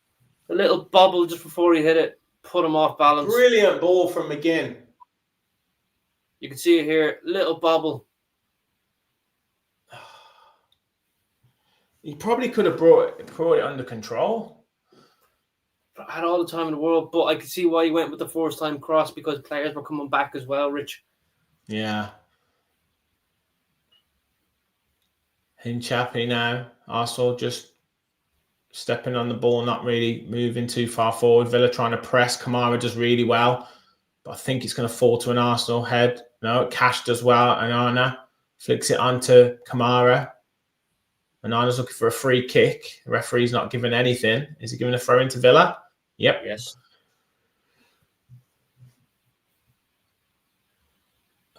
a little bobble just before he hit it. Put him off balance. Brilliant ball from McGinn. You can see it here. Little bobble. He probably could have brought it under control. I had all the time in the world, but I could see why he went with the first time cross because players were coming back as well, Rich. Yeah. Hinshapi now. Arsenal just stepping on the ball, not really moving too far forward. Villa trying to press. Kamara does really well, but I think it's going to fall to an Arsenal head. No, Cash does well. Onana flicks it onto Kamara. Onana's looking for a free kick. The referee's not giving anything. Is he giving a throw into Villa? Yep. Yes.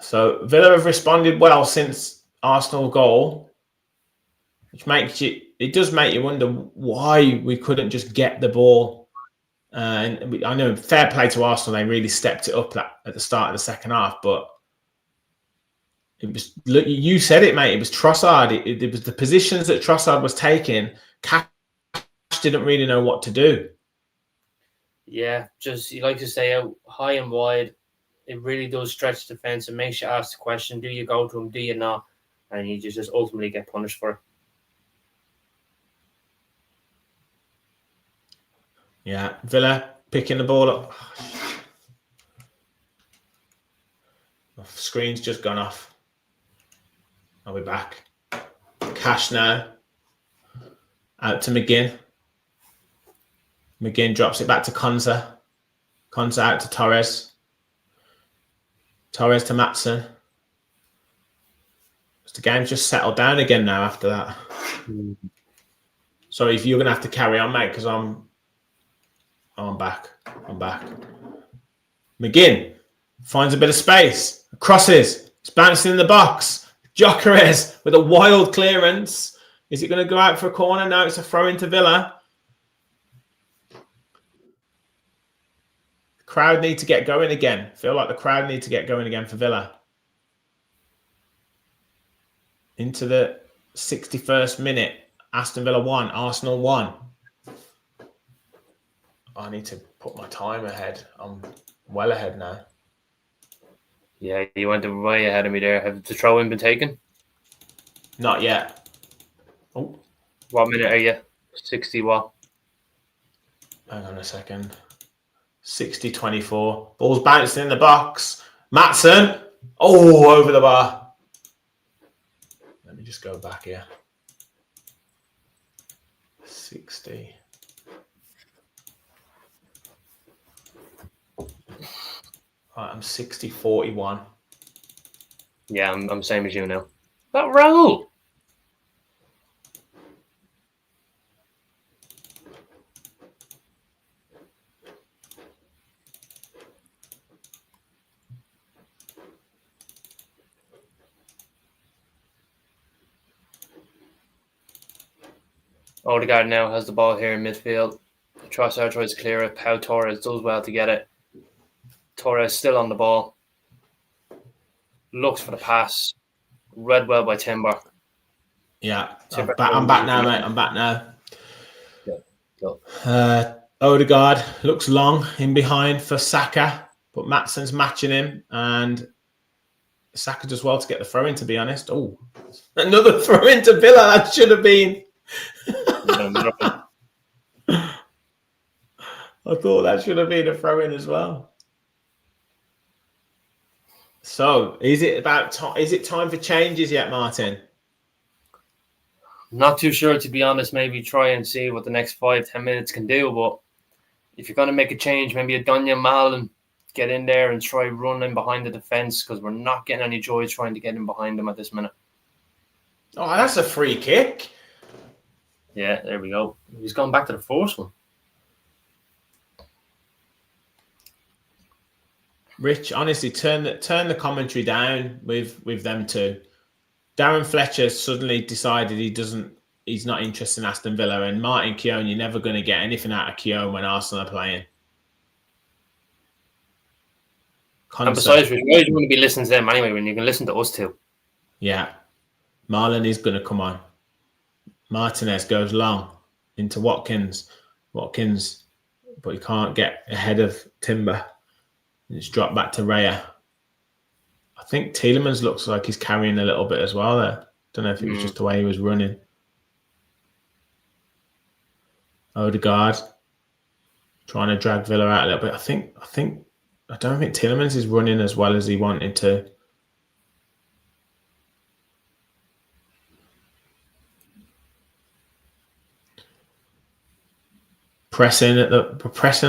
So Villa have responded well since Arsenal goal, which it does make you wonder why we couldn't just get the ball. And I know, fair play to Arsenal, they really stepped it up at the start of the second half, but it was, look, you said it, mate. It was Trossard. It was the positions that Trossard was taking. Cash didn't really know what to do. Yeah, just you like to stay out high and wide. It really does stretch defense and makes you ask the question: do you go to him? Do you not? And you just ultimately get punished for it. Yeah, Villa picking the ball up. My screen's just gone off. I'll be back. Cash now. Out to McGinn. McGinn drops it back to Konsa. Konsa out to Torres. Torres to Maatsen. The game's just settled down again now after that. So if you're gonna have to carry on, mate, because I'm back. McGinn finds a bit of space. Crosses. It's bouncing in the box. Gyökeres with a wild clearance. Is it going to go out for a corner? No, it's a throw into Villa. The crowd need to get going again. Feel like the crowd need to get going again for Villa. Into the 61st minute. Aston Villa 1, Arsenal 1. I need to put my time ahead. I'm well ahead now. Yeah, you went way ahead of me there. Have the throw-in been taken? Not yet. Oh. What minute are you? 60 what? Hang on a second. 60-24. Ball's bouncing in the box. Maatsen. Oh, over the bar. Let me just go back here. 60. Right, I'm 60-41. Yeah, I'm same as you now. That roll. Odegaard now has the ball here in midfield. Trossard tries to clear it. Pau Torres does well to get it. Torres still on the ball. Looks for the pass. Read well by Timber. Yeah, Timber. I'm back now, mate. I'm back now. Go. Odegaard looks long in behind for Saka, but Maatsen's matching him, and Saka does well to get the throw in, to be honest. Oh, another throw into Villa. That should have been. I thought that should have been a throw in as well. So, is it time for changes yet, Martin? Not too sure, to be honest. Maybe try and see what the next 5-10 minutes can do. But if you're going to make a change, maybe a Dunya Malen get in there and try running behind the defence, because we're not getting any joy trying to get in behind them at this minute. Oh, that's a free kick. Yeah, there we go. He's gone back to the first one. Rich, honestly, turn the commentary down with them two. Darren Fletcher suddenly decided he's not interested in Aston Villa, and Martin Keown, you're never going to get anything out of Keown when Arsenal are playing. And besides, why do you want to be listening to them anyway when you can listen to us too? Yeah. Marlon is going to come on. Martinez goes long into Watkins. But he can't get ahead of Timber. It's dropped back to Raya. I think Tielemans looks like he's carrying a little bit as well there. Don't know if it was just the way he was running. Odegaard trying to drag Villa out a little bit. I don't think Tielemans is running as well as he wanted to. Pressing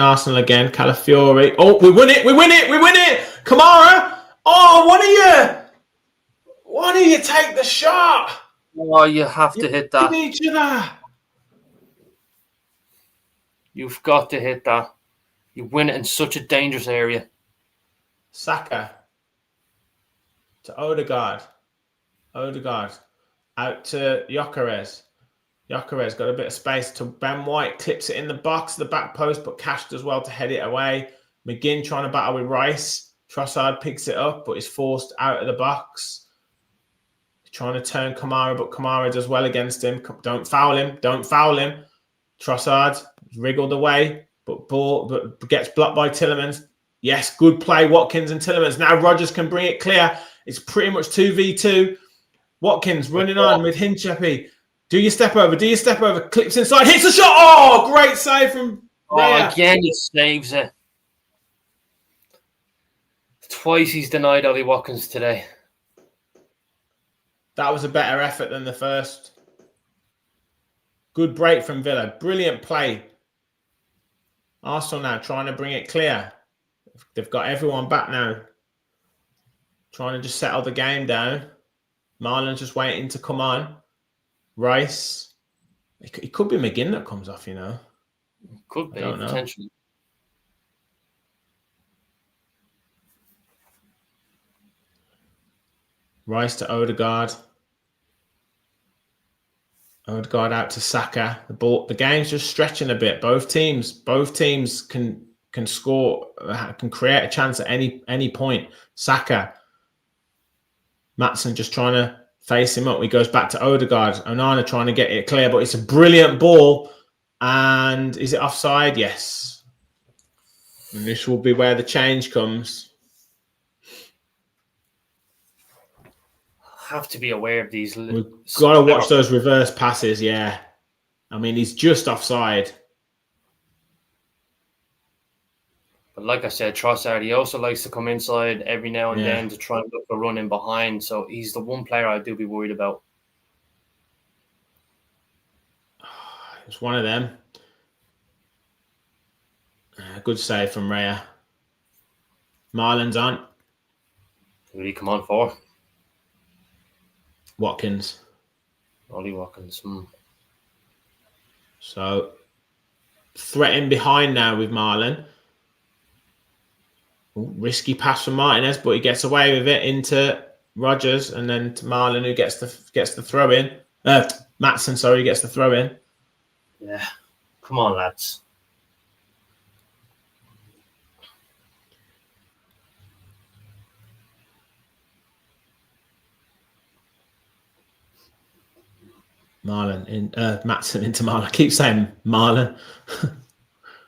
Arsenal again. Calafiori. Oh, we win it! Kamara! Oh, why do you take the shot? Oh, you have to hit that. Each other. You've got to hit that. You win it in such a dangerous area. Saka to Odegaard. Out to Gyökeres. Gyökeres got a bit of space to Ben White, clips it in the box, the back post, but Cash does well to head it away. McGinn trying to battle with Rice. Trossard picks it up, but is forced out of the box. He's trying to turn Kamara, but Kamara does well against him. Don't foul him. Trossard wriggled away, but gets blocked by Tielemans. Yes, good play, Watkins and Tielemans. Now Rodgers can bring it clear. It's pretty much 2v2. Watkins running on with Hinchepi. Do your step over. Clips inside. Hits the shot. Oh, great save from Raya. Again, he saves it. Twice he's denied Ollie Watkins today. That was a better effort than the first. Good break from Villa. Brilliant play. Arsenal now trying to bring it clear. They've got everyone back now. Trying to just settle the game down. Marlon's just waiting to come on. Rice. It could be McGinn that comes off, Could be, I don't know. potentially. Rice to Odegaard. Odegaard out to Saka. The game's just stretching a bit. Both teams can score, can create a chance at any point. Saka. Maatsen just trying to face him up. He goes back to Odegaard. Onana trying to get it clear, but it's a brilliant ball. And is it offside? Yes. And this will be where the change comes. Have to be aware of these. We've got to watch those reverse passes, yeah. I mean, he's just offside. But like I said, Trossard, he also likes to come inside every now and then to try and look for running behind. So he's the one player I do be worried about. It's one of them. Good save from Raya. Marlon's on. Who did he come on for? Watkins. Ollie Watkins. So, threatening behind now with Marlon. Ooh, risky pass from Martinez, but he gets away with it into Rodgers, and then to Marlon, who gets the throw in. Maatsen, sorry, gets the throw in. Yeah, come on, lads. Maatsen into Marlon. I keep saying Marlon.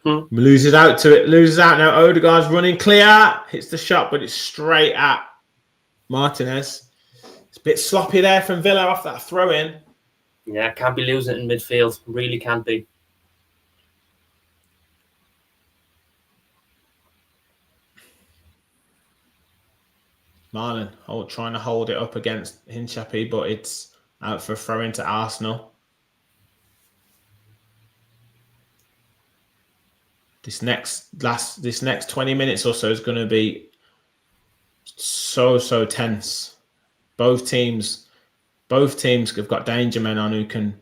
Loses out now. Odegaard's running clear. Hits the shot, but it's straight at Martinez. It's a bit sloppy there from Villa off that throw in. Yeah, can't be losing it in midfield. Really can't be. Marlon trying to hold it up against Hincapie, but it's out for a throw into Arsenal. This next 20 minutes or so is going to be so tense. Both teams have got danger men on who can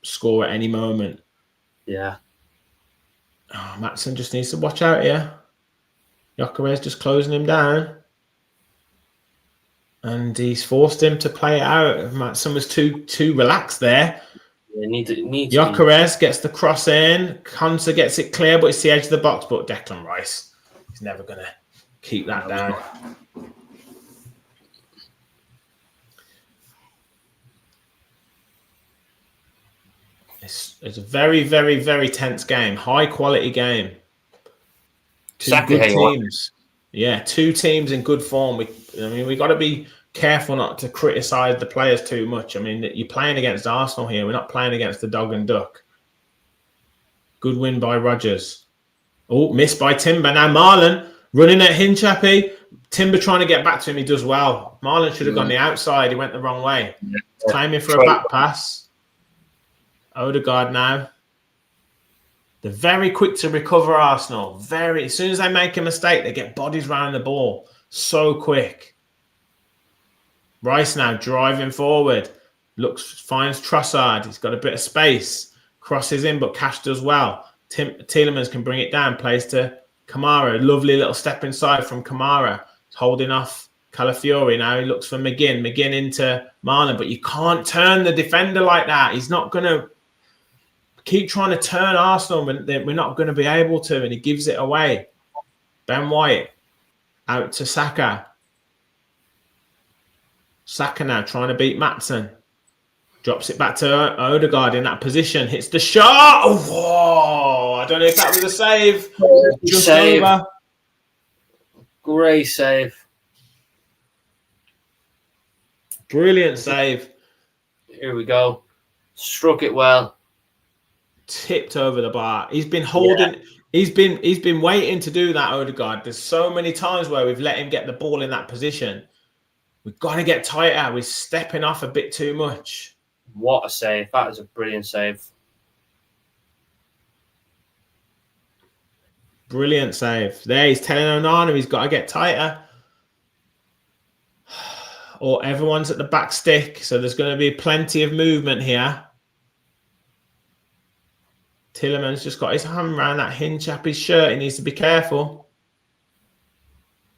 score at any moment. Yeah. Oh, Maatsen just needs to watch out here. Gyökeres just closing him down. And he's forced him to play it out. Maatsen was too relaxed there. Gyökeres gets the cross in. Konsa gets it clear, but it's the edge of the box. But Declan Rice, he's never going to keep that down. It's a very, very, very tense game. High quality game. Two good teams. Yeah, two teams in good form. We got to be careful not to criticise the players too much. I mean, you're playing against Arsenal here. We're not playing against the dog and duck. Good win by Rodgers. Oh, missed by Timber. Now Marlon running at Hincapie. Timber trying to get back to him. He does well. Marlon should have gone the outside. He went the wrong way. Claiming for a back pass. Odegaard now. They're very quick to recover, Arsenal. As soon as they make a mistake, they get bodies round the ball. So quick. Rice now driving forward. Finds Trossard. He's got a bit of space. Crosses in, but Cash does well. Tielemans can bring it down. Plays to Kamara. Lovely little step inside from Kamara. He's holding off Calafiori. Now he looks for McGinn. McGinn into Marlon. But you can't turn the defender like that. He's not going to keep trying to turn Arsenal. We're not going to be able to. And he gives it away. Ben White out to Saka. Saka now trying to beat Maatsen. Drops it back to Odegaard in that position. Hits the shot. Oh, whoa. I don't know if that was a save. Just save. over. Great save. Brilliant save. Here we go. Struck it well. Tipped over the bar. He's been holding. Yeah. He's been waiting to do that, Odegaard. There's so many times where we've let him get the ball in that position. We've got to get tighter. We're stepping off a bit too much. What a save. That is a brilliant save. Brilliant save. There, he's telling Onana he's got to get tighter. or everyone's at the back stick. So there's going to be plenty of movement here. Tielemans just got his hand around that hinge up his shirt. He needs to be careful.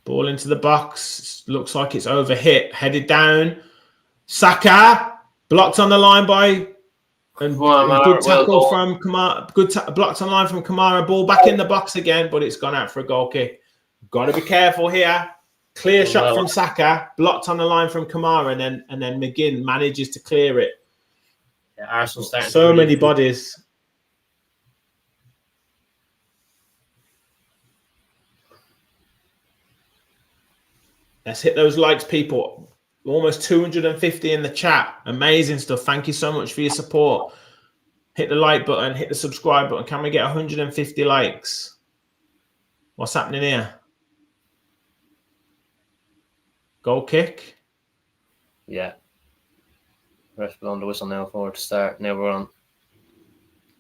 Ball into the box. Looks like it's overhit. Headed down. Saka blocked on the line by good tackle from Kamara. Blocked on the line from Kamara. Ball back in the box again, but it's gone out for a goal kick. Got to be careful here. Clear shot from Saka. Blocked on the line from Kamara, and then McGinn manages to clear it. Yeah, Arsenal starting so many bodies. Let's hit those likes, people. Almost 250 in the chat. Amazing stuff. Thank you so much for your support. Hit the like button. Hit the subscribe button. Can we get 150 likes? What's happening here? Goal kick? Yeah. Rest blown the whistle now for it to start. Now we're on.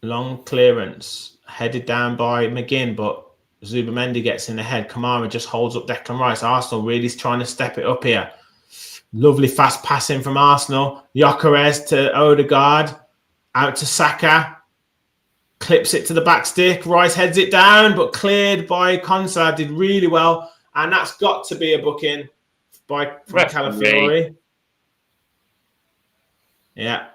Long clearance. Headed down by McGinn, but Zubamendi gets in the head. Kamara just holds up Declan Rice. Arsenal really is trying to step it up here. Lovely fast passing from Arsenal. Gyökeres to Odegaard. Out to Saka. Clips it to the back stick. Rice heads it down, but cleared by Trossard. Did really well. And that's got to be a booking by Calafiori. Yeah.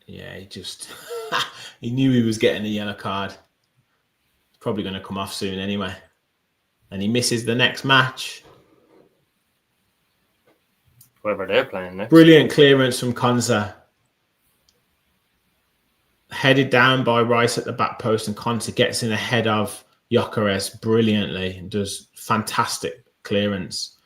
Yeah, he just he knew he was getting a yellow card. It's probably going to come off soon anyway. And he misses the next match. Whoever they're playing next. Brilliant clearance from Konsa. Headed down by Rice at the back post, and Konsa gets in ahead of Gyökeres brilliantly and does fantastic clearance.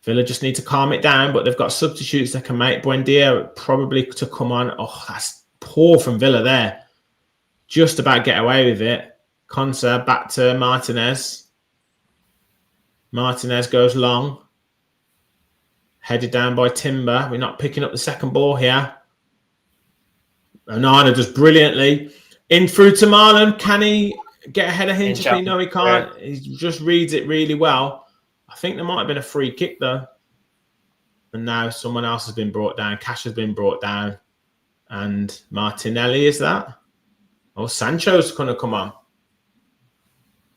Villa just need to calm it down, but they've got substitutes that can make. Buendia probably to come on. Oh, that's poor from Villa there. Just about get away with it. Konsa back to Martinez. Martinez goes long. Headed down by Timber. We're not picking up the second ball here. Onana does brilliantly. In through to Marlon. Can he get ahead of Hinchcliffe? No, he can't. Yeah. He just reads it really well. I think there might have been a free kick, though. And now someone else has been brought down. Cash has been brought down. And Martinelli, is that? Oh, Sancho's going to come on.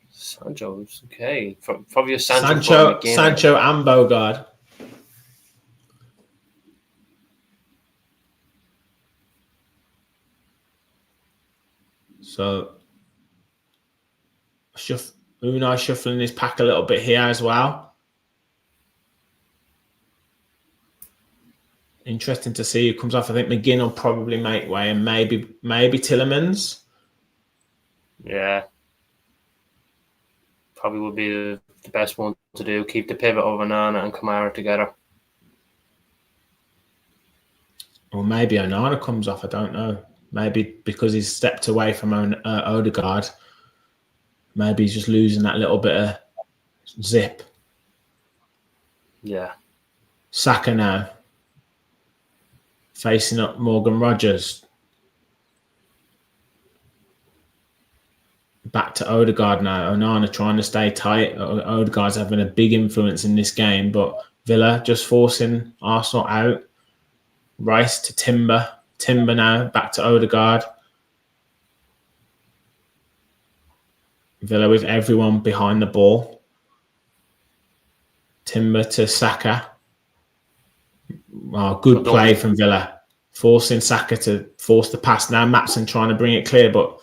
Sancho's okay. Probably a Sancho and Bogard. So, Unai shuffling his pack a little bit here as well. Interesting to see who comes off. I think McGinn will probably make way, and maybe Tielemans. Yeah. Probably would be the best one to do. Keep the pivot of Onana and Kamara together. Or maybe Onana comes off. I don't know. Maybe because he's stepped away from Odegaard. Maybe he's just losing that little bit of zip. Yeah. Saka now. Facing up Morgan Rogers. Back to Odegaard now. Onana trying to stay tight. Odegaard's having a big influence in this game, but Villa just forcing Arsenal out. Rice to Timber. Timber now back to Odegaard. Villa with everyone behind the ball. Timber to Saka. Oh, good play from Villa. Forcing Saka to force the pass. Now Matson trying to bring it clear, but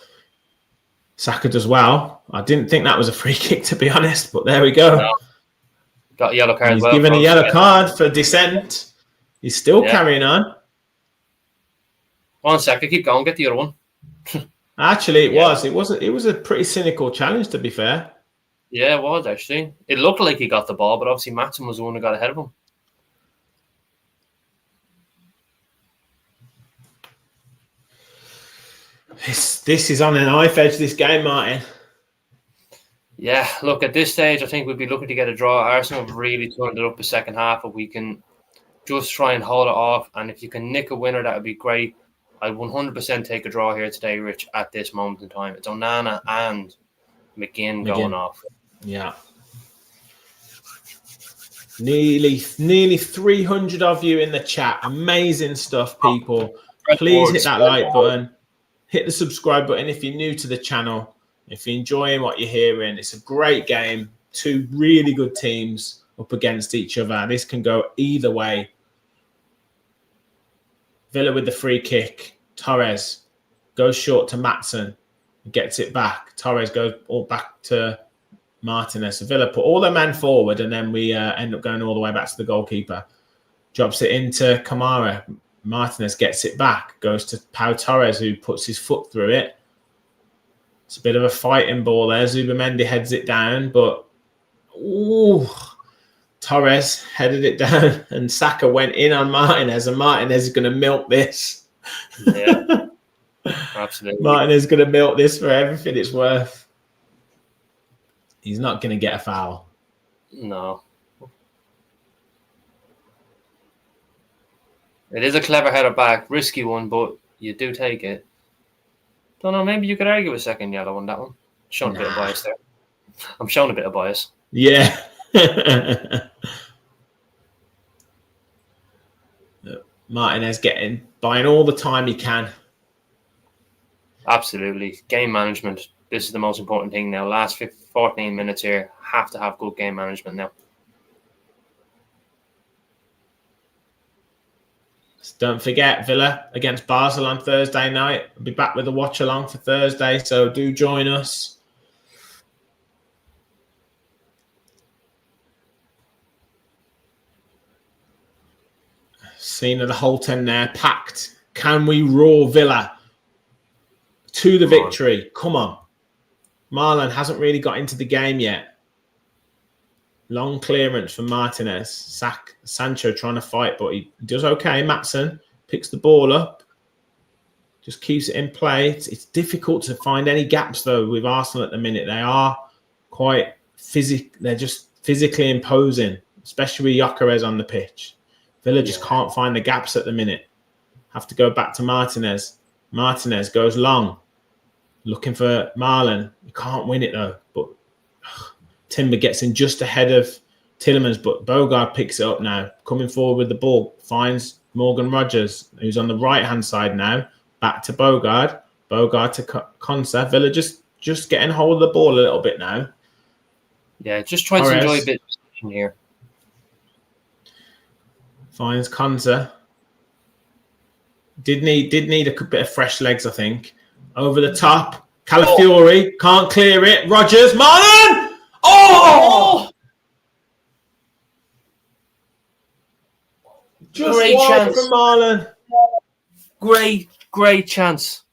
Saka does well. I didn't think that was a free kick, to be honest, but there we go. No. Got a yellow card as well. He's given a yellow card for dissent. He's still carrying on. 1 second, keep going, get the other one. Actually, it was a pretty cynical challenge, to be fair. Yeah, it was actually. It looked like he got the ball, but obviously Matson was the one who got ahead of him. This is on a knife edge, this game, Martin. Yeah, look, at this stage, I think we'd be looking to get a draw. Arsenal have really turned it up the second half, but we can just try and hold it off. And if you can nick a winner, that would be great. I 100% take a draw here today, Rich, at this moment in time. It's Onana and McGinn going off. Yeah. Nearly 300 of you in the chat. Amazing stuff, people. Please hit that like button. Hit the subscribe button if you're new to the channel. If you're enjoying what you're hearing, it's a great game. Two really good teams up against each other. This can go either way. Villa with the free kick. Torres goes short to Maatsen. Gets it back. Torres goes all back to Martinez. So Villa put all their men forward, and then we end up going all the way back to the goalkeeper. Drops it into Kamara. Martinez gets it back. Goes to Pau Torres, who puts his foot through it. It's a bit of a fighting ball there. Zubamendi heads it down, but Torres headed it down, and Saka went in on Martinez, and Martinez is going to milk this. Yeah, absolutely. Martinez is going to milk this for everything it's worth. He's not going to get a foul. No. It is a clever header back, risky one, but you do take it. Don't know, maybe you could argue a second yellow on that one. Showing a bit of bias there. I'm showing a bit of bias. Yeah. Martinez buying all the time he can. Absolutely. Game management. This is the most important thing now. Last 14 minutes here. Have to have good game management now. Don't forget, Villa against Basel on Thursday night. I'll be back with a watch along for Thursday, so do join us. Scene of the Holton there, packed. Can we roar Villa to the victory? Come on. Marlon hasn't really got into the game yet. Long clearance from Martinez. Sancho trying to fight, but he does okay. Maatsen picks the ball up. Just keeps it in play. It's difficult to find any gaps, though, with Arsenal at the minute. They are quite they're just physically imposing, especially with Gyökeres on the pitch. Villa just can't find the gaps at the minute. Have to go back to Martinez. Martinez goes long. Looking for Marlon. You can't win it, though. But Timber gets in just ahead of Tielemans, but Bogard picks it up now. Coming forward with the ball. Finds Morgan Rogers, who's on the right-hand side now. Back to Bogard. Bogard to Konsa. Villa just getting hold of the ball a little bit now. Yeah, just trying to enjoy a bit of position here. Finds Konsa. Did need a bit of fresh legs, I think. Over the top. Calafiori can't clear it. Rogers. Marlon! Oh! Just great chance from Marlon. Great chance.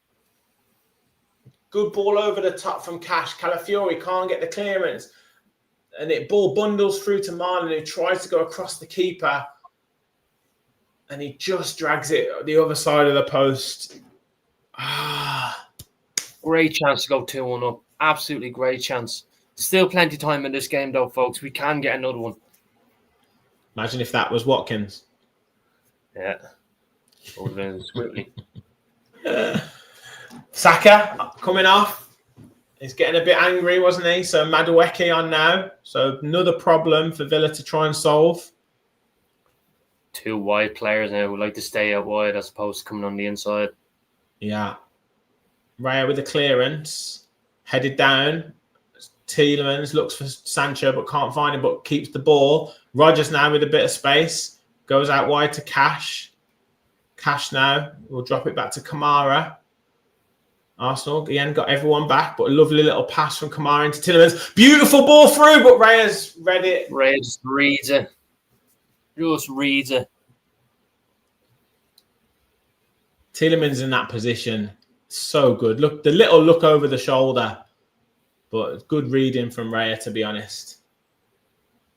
Good ball over the top from Cash. Calafiori can't get the clearance. And it ball bundles through to Marlon, who tries to go across the keeper. And he just drags it the other side of the post. Great chance to go 2-1 up. Absolutely great chance. Still plenty of time in this game, though, folks. We can get another one. Imagine if that was Watkins. Yeah. Would have been swiftly. Saka coming off. He's getting a bit angry, wasn't he? So Madueke on now. So another problem for Villa to try and solve. Two wide players now who like to stay out wide as opposed to coming on the inside. Yeah. Raya with the clearance. Headed down. Tielemans looks for Sancho but can't find him, but keeps the ball. Rogers now with a bit of space. Goes out wide to Cash. Cash now. We'll drop it back to Kamara. Arsenal again got everyone back, but a lovely little pass from Kamara into Tielemans. Beautiful ball through, but Raya's read it. Raya just reads it. Just reads it. Tielemans in that position. So good. Look, the little look over the shoulder. But good reading from Raya, to be honest.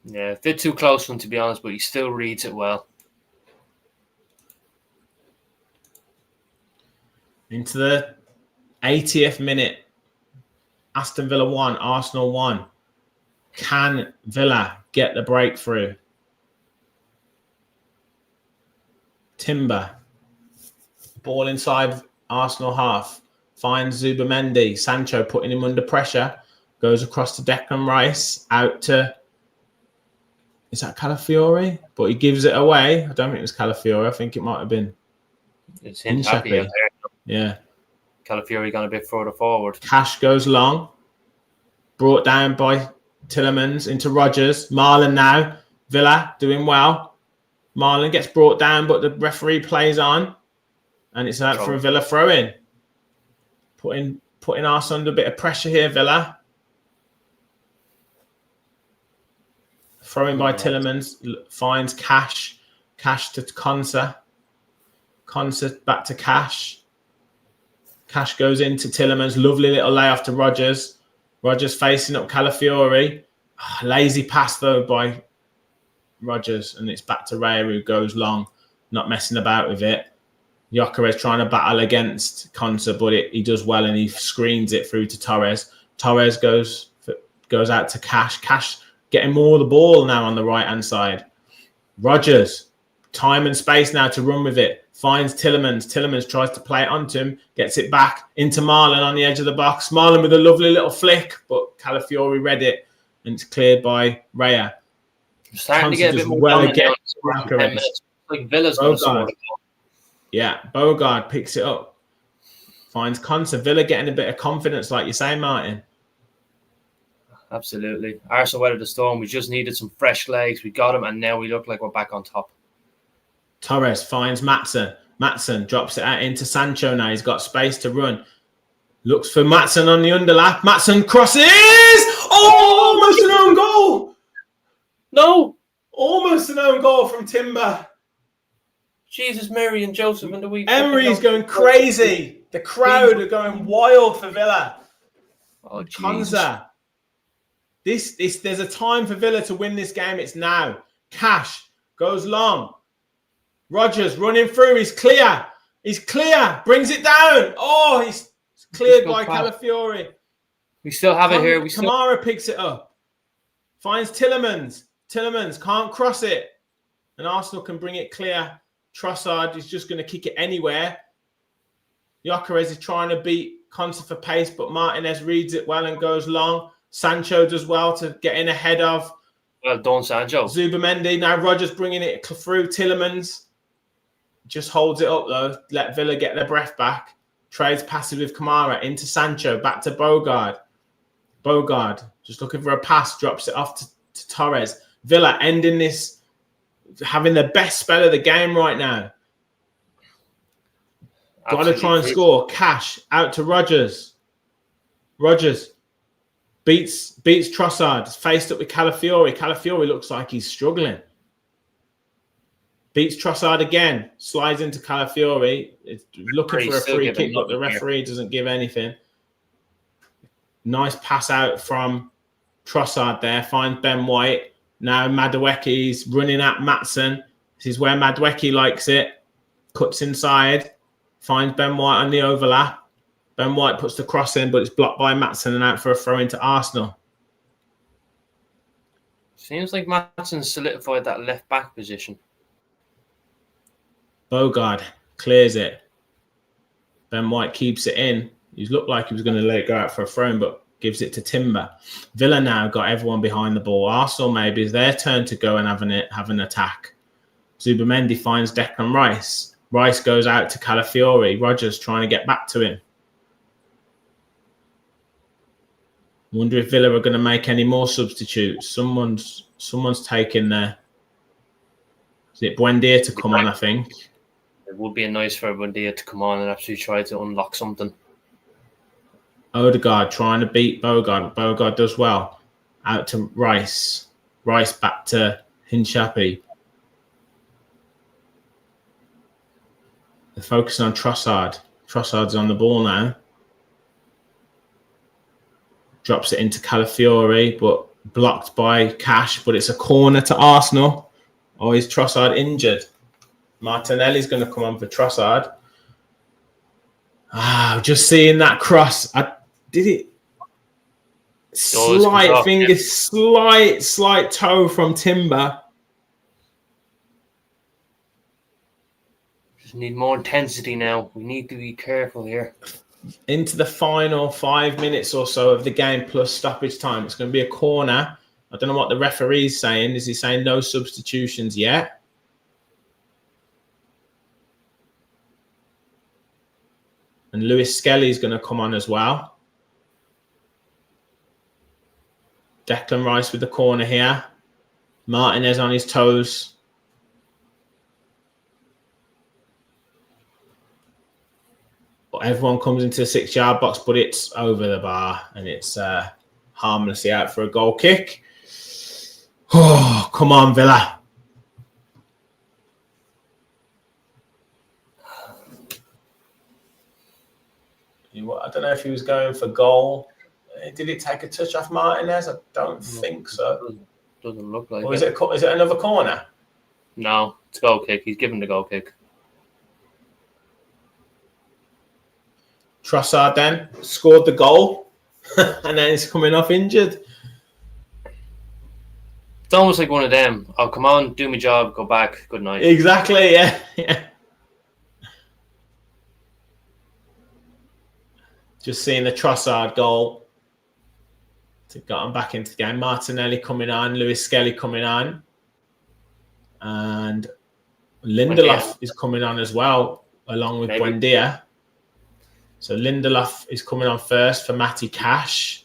Yeah, a bit too close for him, to be honest, but he still reads it well. Into the 80th minute. Aston Villa 1, Arsenal 1. Can Villa get the breakthrough? Timber. Ball inside Arsenal half. Finds Zubamendi. Sancho putting him under pressure. Goes across to Declan Rice. Out to... Is that Calafiori? But he gives it away. I don't think it was Calafiori. I think it might have been... It's Hinshappy out there. Yeah. Calafiori gone a bit further forward. Cash goes long. Brought down by Tillemans into Rodgers. Marlon now. Villa doing well. Marlon gets brought down, but the referee plays on. And it's out for a Villa throw-in. Putting Arsenal under a bit of pressure here, Villa. Throw-in by Tillemans. Finds Cash. Cash to Konsa. Konsa back to Cash. Cash goes into Tillemans. Lovely little layoff to Rodgers. Rodgers facing up Calafiori. Lazy pass, though, by Rodgers. And it's back to Raya, who goes long. Not messing about with it. Gyökeres trying to battle against Konsa, but he does well and he screens it through to Torres. Torres goes out to Cash. Cash getting more of the ball now on the right-hand side. Rodgers, time and space now to run with it. Finds Tillemans. Tillemans tries to play it onto him. Gets it back into Marlon on the edge of the box. Marlon with a lovely little flick, but Calafiori read it and it's cleared by Raya. Starting to get a bit more well again. Like Villa's going to score. Yeah, Bogard picks it up. Finds Konsa. Villa getting a bit of confidence, like you say, Martin. Absolutely. Arsenal weathered the storm. We just needed some fresh legs. We got them, and now we look like we're back on top. Torres finds Maatsen. Maatsen drops it out into Sancho now. He's got space to run. Looks for Maatsen on the underlap. Maatsen crosses! Oh, almost an own goal! No! Almost an own goal from Timber. Jesus, Mary and Joseph and the week. Emery's going crazy. The crowd are going wild for Villa. Oh, Konsa. There's a time for Villa to win this game. It's now. Cash goes long. Rodgers running through. He's clear. He's clear. Brings it down. Oh, he's cleared by Calafiori. We still have it here. Kamara picks it up. Finds Tillemans. Tillemans can't cross it. And Arsenal can bring it clear. Trossard is just going to kick it anywhere. Gyökeres is trying to beat Konsa for pace, but Martinez reads it well and goes long. Sancho does well to get in ahead of. Well done, Sancho. Zubamendi. Now Rodgers bringing it through. Tillemans just holds it up, though. Let Villa get their breath back. Trades passes with Kamara into Sancho. Back to Bogard. Bogard just looking for a pass. Drops it off to Torres. Villa ending this. Having the best spell of the game right now. Got to try and score. Cash out to Rodgers. Rodgers beats Trossard. It's faced up with Calafiori. Calafiori looks like he's struggling. Beats Trossard again. Slides into Calafiori. It's looking for a free kick, but the referee doesn't give anything. Nice pass out from Trossard there. Finds Ben White. Now Madueke's running at Maatsen. This is where Madueke likes it. Cuts inside. Finds Ben White on the overlap. Ben White puts the cross in, but it's blocked by Maatsen and out for a throw into Arsenal. Seems like Maatsen solidified that left back position. Bogard clears it. Ben White keeps it in. He looked like he was going to let it go out for a throw, but gives it to Timber. Villa now got everyone behind the ball. Arsenal maybe it's their turn to go and have an attack. Zubamendi finds Declan Rice. Rice goes out to Calafiori. Rodgers trying to get back to him. Wonder if Villa are going to make any more substitutes. Someone's taking there. Is it Buendia to come on, I think? It would be nice for Buendia to come on and actually try to unlock something. Odegaard trying to beat Bogard. Bogard does well. Out to Rice. Rice back to Hinshappy. They're focusing on Trossard. Trossard's on the ball now. Drops it into Calafiori, but blocked by Cash. But it's a corner to Arsenal. Oh, is Trossard injured? Martinelli's going to come on for Trossard. Just seeing that cross. Did it? Slight finger, slight toe from Timber. Just need more intensity now. We need to be careful here. Into the final 5 minutes or so of the game plus stoppage time. It's going to be a corner. I don't know what the referee's saying. Is he saying no substitutions yet? And Lewis Skelly's going to come on as well. Declan Rice with the corner here. Martinez on his toes. But everyone comes into the 6-yard box, but it's over the bar and it's harmlessly out for a goal kick. Oh, come on, Villa. I don't know if he was going for goal. Did it take a touch off Martinez? I don't think so. Doesn't look like or is it another corner? No, it's a goal kick. He's given the goal kick. Trossard then scored the goal and then he's coming off injured. It's almost like one of them. Oh, come on, do my job, go back, good night. Exactly, yeah. Just seeing the Trossard goal to get him back into the game. Martinelli coming on, Lewis Skelly coming on, and Lindelof is coming on as well, along with Buendia. So Lindelof is coming on first for Matty Cash.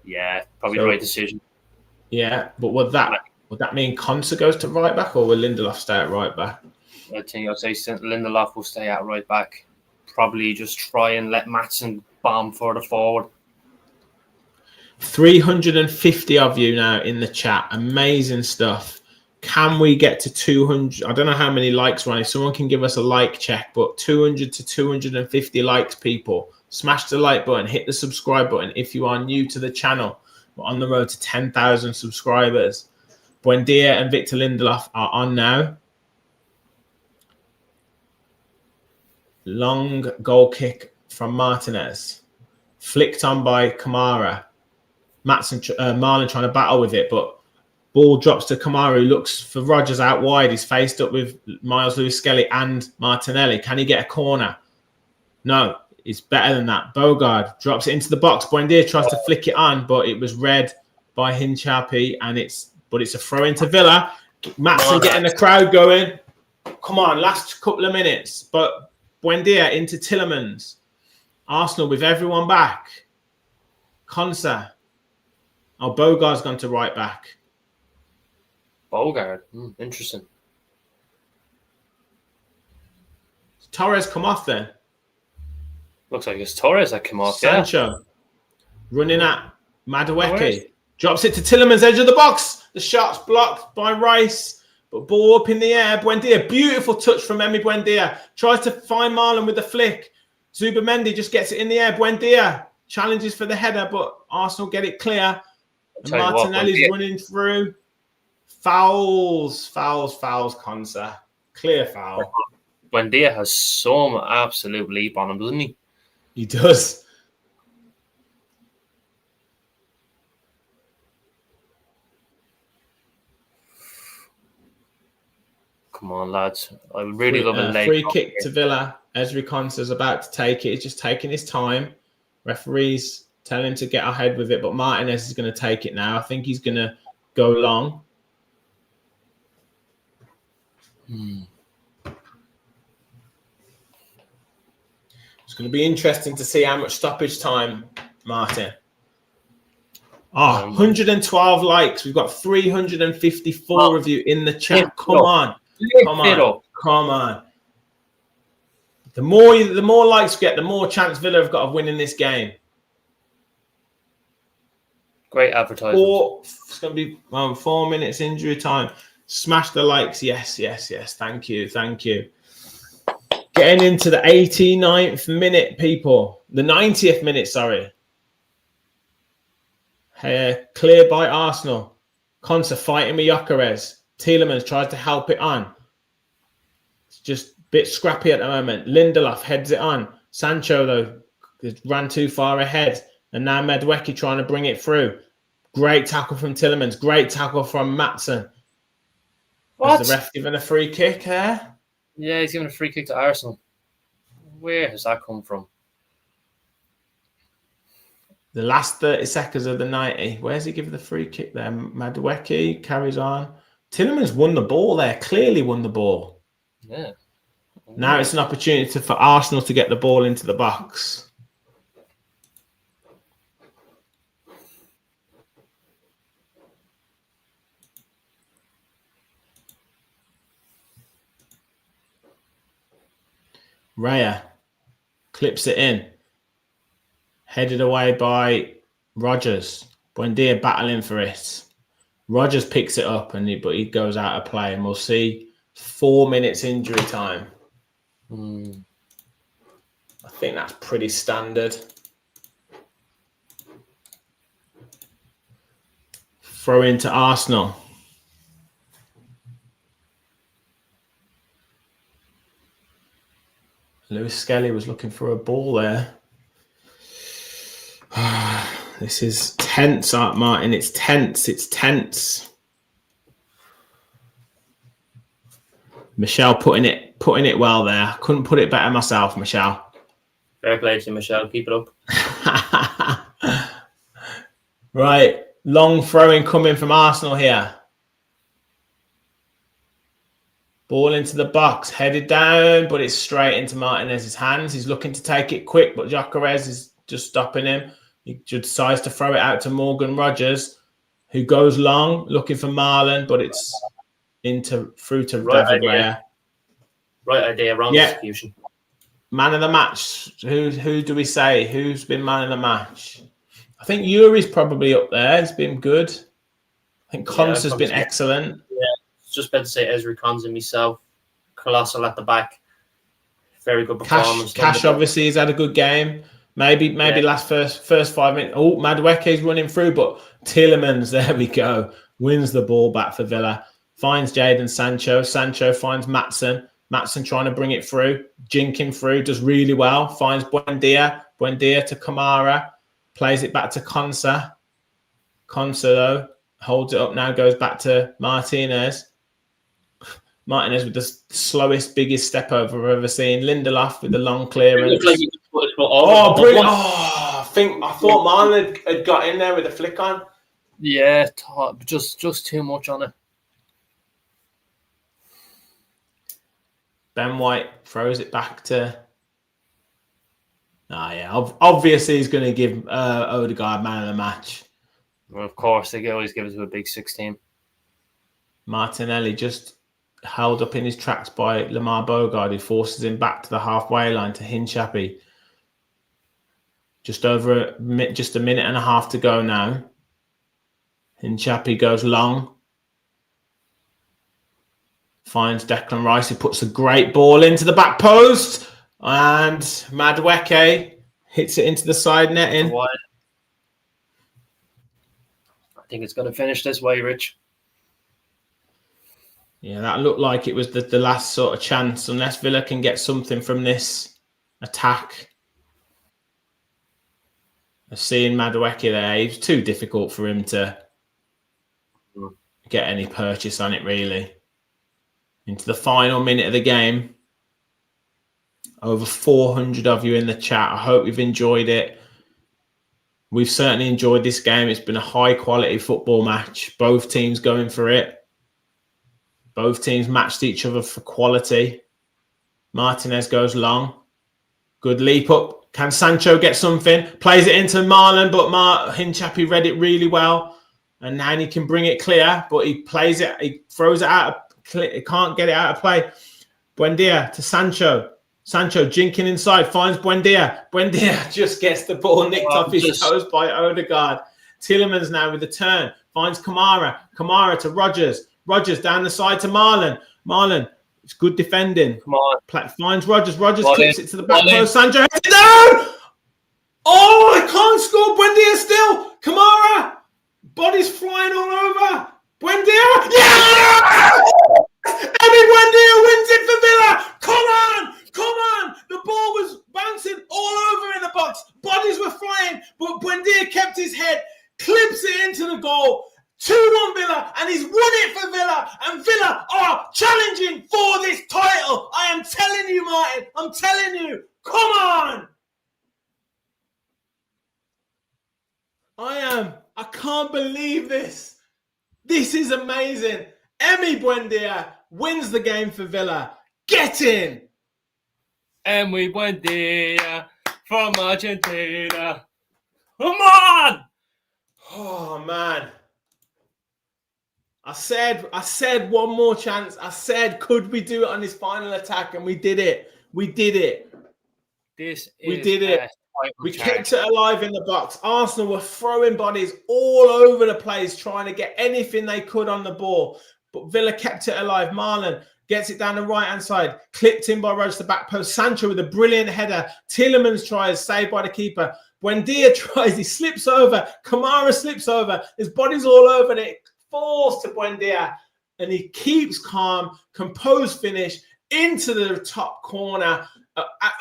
Yeah, probably the right decision. Yeah, but would that mean Konsa goes to right back, or will Lindelof stay at right back? I think I'd say Lindelof will stay at right back. Probably just try and let Maatsen bomb further forward. 350 of you now in the chat. Amazing stuff. Can we get to 200? I don't know how many likes we're on. If someone can give us a like check, but 200 to 250 likes, people. Smash the like button. Hit the subscribe button if you are new to the channel. We're on the road to 10,000 subscribers. Buendia and Victor Lindelof are on now. Long goal kick from Martinez. Flicked on by Kamara. Marlon trying to battle with it, but ball drops to Kamara, who looks for Rodgers out wide. He's faced up with Miles Lewis-Skelly and Martinelli. Can he get a corner? No, it's better than that. Bogard drops it into the box. Buendia tries to flick it on, but it was read by Hincharpi, and it's a throw into Villa. Maatsen getting the crowd going. Come on, last couple of minutes. But Buendia into Tielemans. Arsenal with everyone back. Konsa. Oh, Bogard's gone to right back. Bogard. Interesting. Torres come off then. Looks like it's Torres that came off. Sancho running at Madueke. Drops it to Tielemans, edge of the box. The shot's blocked by Rice. But ball up in the air. Buendia, beautiful touch from Emi Buendia. Tries to find Marlon with the flick. Zubamendi just gets it in the air. Buendia challenges for the header, but Arsenal get it clear. And Martinelli's running through. Fouls, Konsa. Clear foul. Buendia has some absolute leap on him, doesn't he? He does. Come on, lads. I really love a late free kick to Villa. Ezri Konsa's about to take it. He's just taking his time. Referees tell him to get ahead with it, but Martinez is going to take it now. I think he's going to go long. It's going to be interesting to see how much stoppage time, Martin. 112 likes. We've got 354 of you in the chat. Come on. The more likes we get, the more chance Villa have got of winning this game. Great advertising. It's going to be 4 minutes injury time. Smash the likes. Yes. Thank you. Getting into the 89th minute, people. The 90th minute, sorry. Clear by Arsenal. Konsa fighting with Gyökeres. Tielemans tries to help it on. It's just a bit scrappy at the moment. Lindelof heads it on. Sancho, though, ran too far ahead. And now Madueke trying to bring it through. Great tackle from Tielemans. Great tackle from Maatsen. Was the ref given a free kick there? Yeah, he's giving a free kick to Arsenal. Where has that come from? The last 30 seconds of the 90. Where's he giving the free kick there? Madueke carries on. Tielemans won the ball there. Clearly won the ball. Yeah. Now it's an opportunity for Arsenal to get the ball into the box. Raya clips it in. Headed away by Rodgers. Buendia battling for it. Rodgers picks it up, but he goes out of play, and we'll see 4 minutes injury time. I think that's pretty standard. Throw into Arsenal. Lewis Skelly was looking for a ball there. This is tense, Art Martin. It's tense. It's tense. Michelle putting it well there. Couldn't put it better myself, Michelle. Fair play to Michelle. Keep it up. Right. Long throwing coming from Arsenal here. Ball into the box. Headed down, but it's straight into Martinez's hands. He's looking to take it quick, but Gyökeres is just stopping him. He decides to throw it out to Morgan Rodgers, who goes long, looking for Marlon, but it's through to David Raya. Right idea, wrong execution. Man of the match. Who do we say? Who's been man of the match? I think Yuri's probably up there. He's been good. I think Konsa has been excellent. Yeah, just about to say Ezri Konsa myself. Colossal at the back. Very good performance. Cash obviously has had a good game. Maybe last first 5 minutes. Oh, Madueke's running through, but Tielemans, there we go, wins the ball back for Villa. Finds Jadon Sancho. Sancho finds Maatsen. Maatsen trying to bring it through. Jinking through. Does really well. Finds Buendia. Buendia to Kamara. Plays it back to Konsa. Konsa, though, holds it up now. Goes back to Martinez. Martinez with the slowest, biggest step over I've ever seen. Lindelof with the long clearance. Brilliant. I thought Marlon had got in there with a flick on. Yeah, just too much on it. Ben White throws it back to... Obviously he's going to give Odegaard man of the match. Well, of course, they always give it to a big 16. Martinelli just held up in his tracks by Lamar Bogard, who forces him back to the halfway line to Hincapie. Just a minute and a half to go now. Hincapie goes long. Finds Declan Rice, who puts a great ball into the back post. And Madueke hits it into the side netting. I think it's going to finish this way, Rich. Yeah, that looked like it was the last sort of chance, unless Villa can get something from this attack. Seeing Madueke there, it was too difficult for him to get any purchase on it, really. Into the final minute of the game. Over 400 of you in the chat. I hope you've enjoyed it. We've certainly enjoyed this game. It's been a high-quality football match. Both teams going for it. Both teams matched each other for quality. Martinez goes long. Good leap up. Can Sancho get something? Plays it into Marlon, but Hincapie read it really well. And now he can bring it clear, but he plays it. He throws it out. He can't get it out of play. Buendia to Sancho. Sancho jinking inside, finds Buendia. Buendia just gets the ball nicked off his toes by Odegaard. Tielemans now with the turn. Finds Kamara. Kamara to Rodgers. Rodgers down the side to Marlon. Marlon, it's good defending. Come on. Finds Rodgers. Rodgers clips it to the back post. Sancho heads it down! Oh, I can't score. Buendia still. Kamara. Bodies flying all over. Buendia. Yeah! Emi Buendia wins it for Villa. Come on. The ball was bouncing all over in the box. Bodies were flying, but Buendia kept his head, clips it into the goal. 2-1 Villa, and he's won it for Villa. And Villa are challenging for this title. I telling you, Martin. I'm telling you. Come on. I can't believe this. This is amazing. Emi Buendia wins the game for Villa. Get in. Emi Buendia from Argentina. Come on. Oh, man. I said one more chance. I said, could we do it on this final attack? And we did it. We did it. We did it. We kept it alive in the box. Arsenal were throwing bodies all over the place, trying to get anything they could on the ball. But Villa kept it alive. Marlon gets it down the right-hand side. Clipped in by Rose to the back post. Sancho with a brilliant header. Tielemans tries, saved by the keeper. Buendia tries. He slips over. Kamara slips over. His body's all over it. Falls to Buendia. And he keeps calm. Composed finish into the top corner.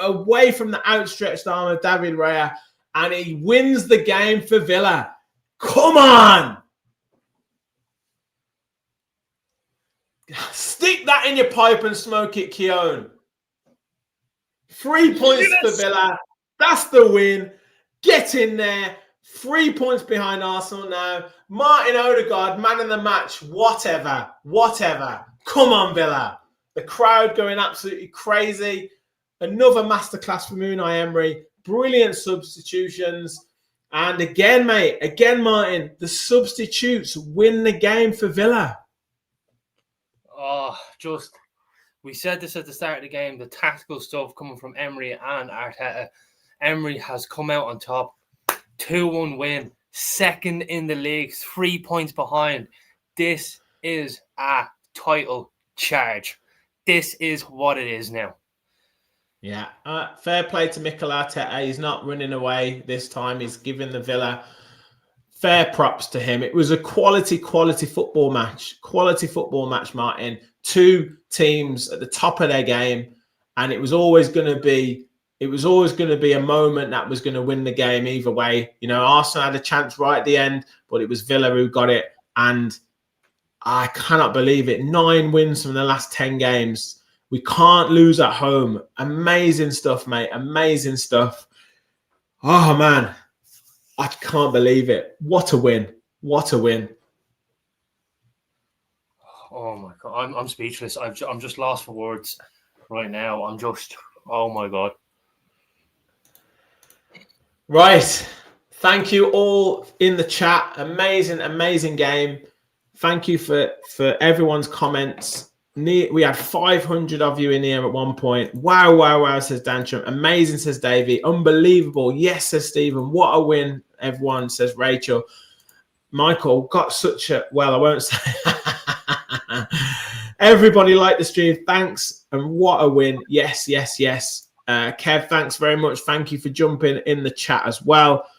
Away from the outstretched arm of David Raya, and he wins the game for Villa. Come on! Stick that in your pipe and smoke it, Keown. 3 points for Villa. That's the win. Get in there. 3 points behind Arsenal now. Martin Odegaard, man of the match. Whatever. Come on, Villa. The crowd going absolutely crazy. Another masterclass from Unai Emery. Brilliant substitutions. And again, Martin, the substitutes win the game for Villa. Oh, we said this at the start of the game, the tactical stuff coming from Emery and Arteta. Emery has come out on top. 2-1 win. Second in the league. 3 points behind. This is a title charge. This is what it is now. Yeah, fair play to Mikel Arteta. He's not running away this time. He's giving the Villa fair props to him. It was a quality football match. Quality football match, Martin. Two teams at the top of their game, and it was always going to be a moment that was going to win the game either way. You know, Arsenal had a chance right at the end, but it was Villa who got it, and I cannot believe it. 9 wins from the last 10 games. We can't lose at home. Amazing stuff, mate. Amazing stuff. Oh, man. I can't believe it. What a win. What a win. Oh, my God. I'm speechless. I'm just lost for words right now. Oh, my God. Right. Thank you all in the chat. Amazing game. Thank you for everyone's comments. We had 500 of you in here at one point. Wow, says Dantrum. Amazing, says Davey. Unbelievable. Yes, says Stephen. What a win, everyone, says Rachel. Michael got such a... Well, I won't say. Everybody liked the stream. Thanks. And what a win. Yes. Kev, thanks very much. Thank you for jumping in the chat as well.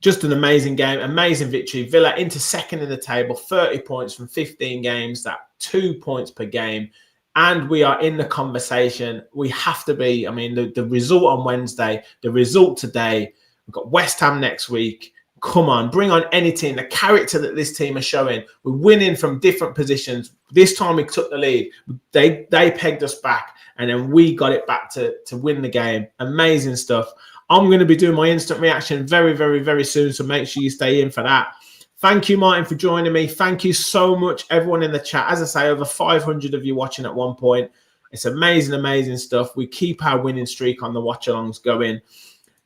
Just an amazing game, amazing victory. Villa into second in the table, 30 points from 15 games, that 2 points per game. And we are in the conversation. We have to be. I mean, the result on Wednesday, the result today, we've got West Ham next week. Come on, bring on any team. The character that this team is showing. We're winning from different positions. This time we took the lead. They pegged us back, and then we got it back to win the game. Amazing stuff. I'm going to be doing my instant reaction very soon, so make sure you stay in for that. Thank you, Martin, for joining me. Thank you so much, everyone in the chat. As I say, over 500 of you watching at one point. It's amazing stuff. We keep our winning streak on the watch-alongs going.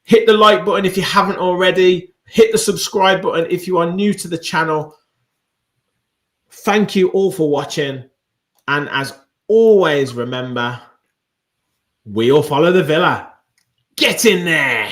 Hit the like button if you haven't already. Hit the subscribe button if you are new to the channel. Thank you all for watching. And as always, remember, we all follow the Villa. Get in there!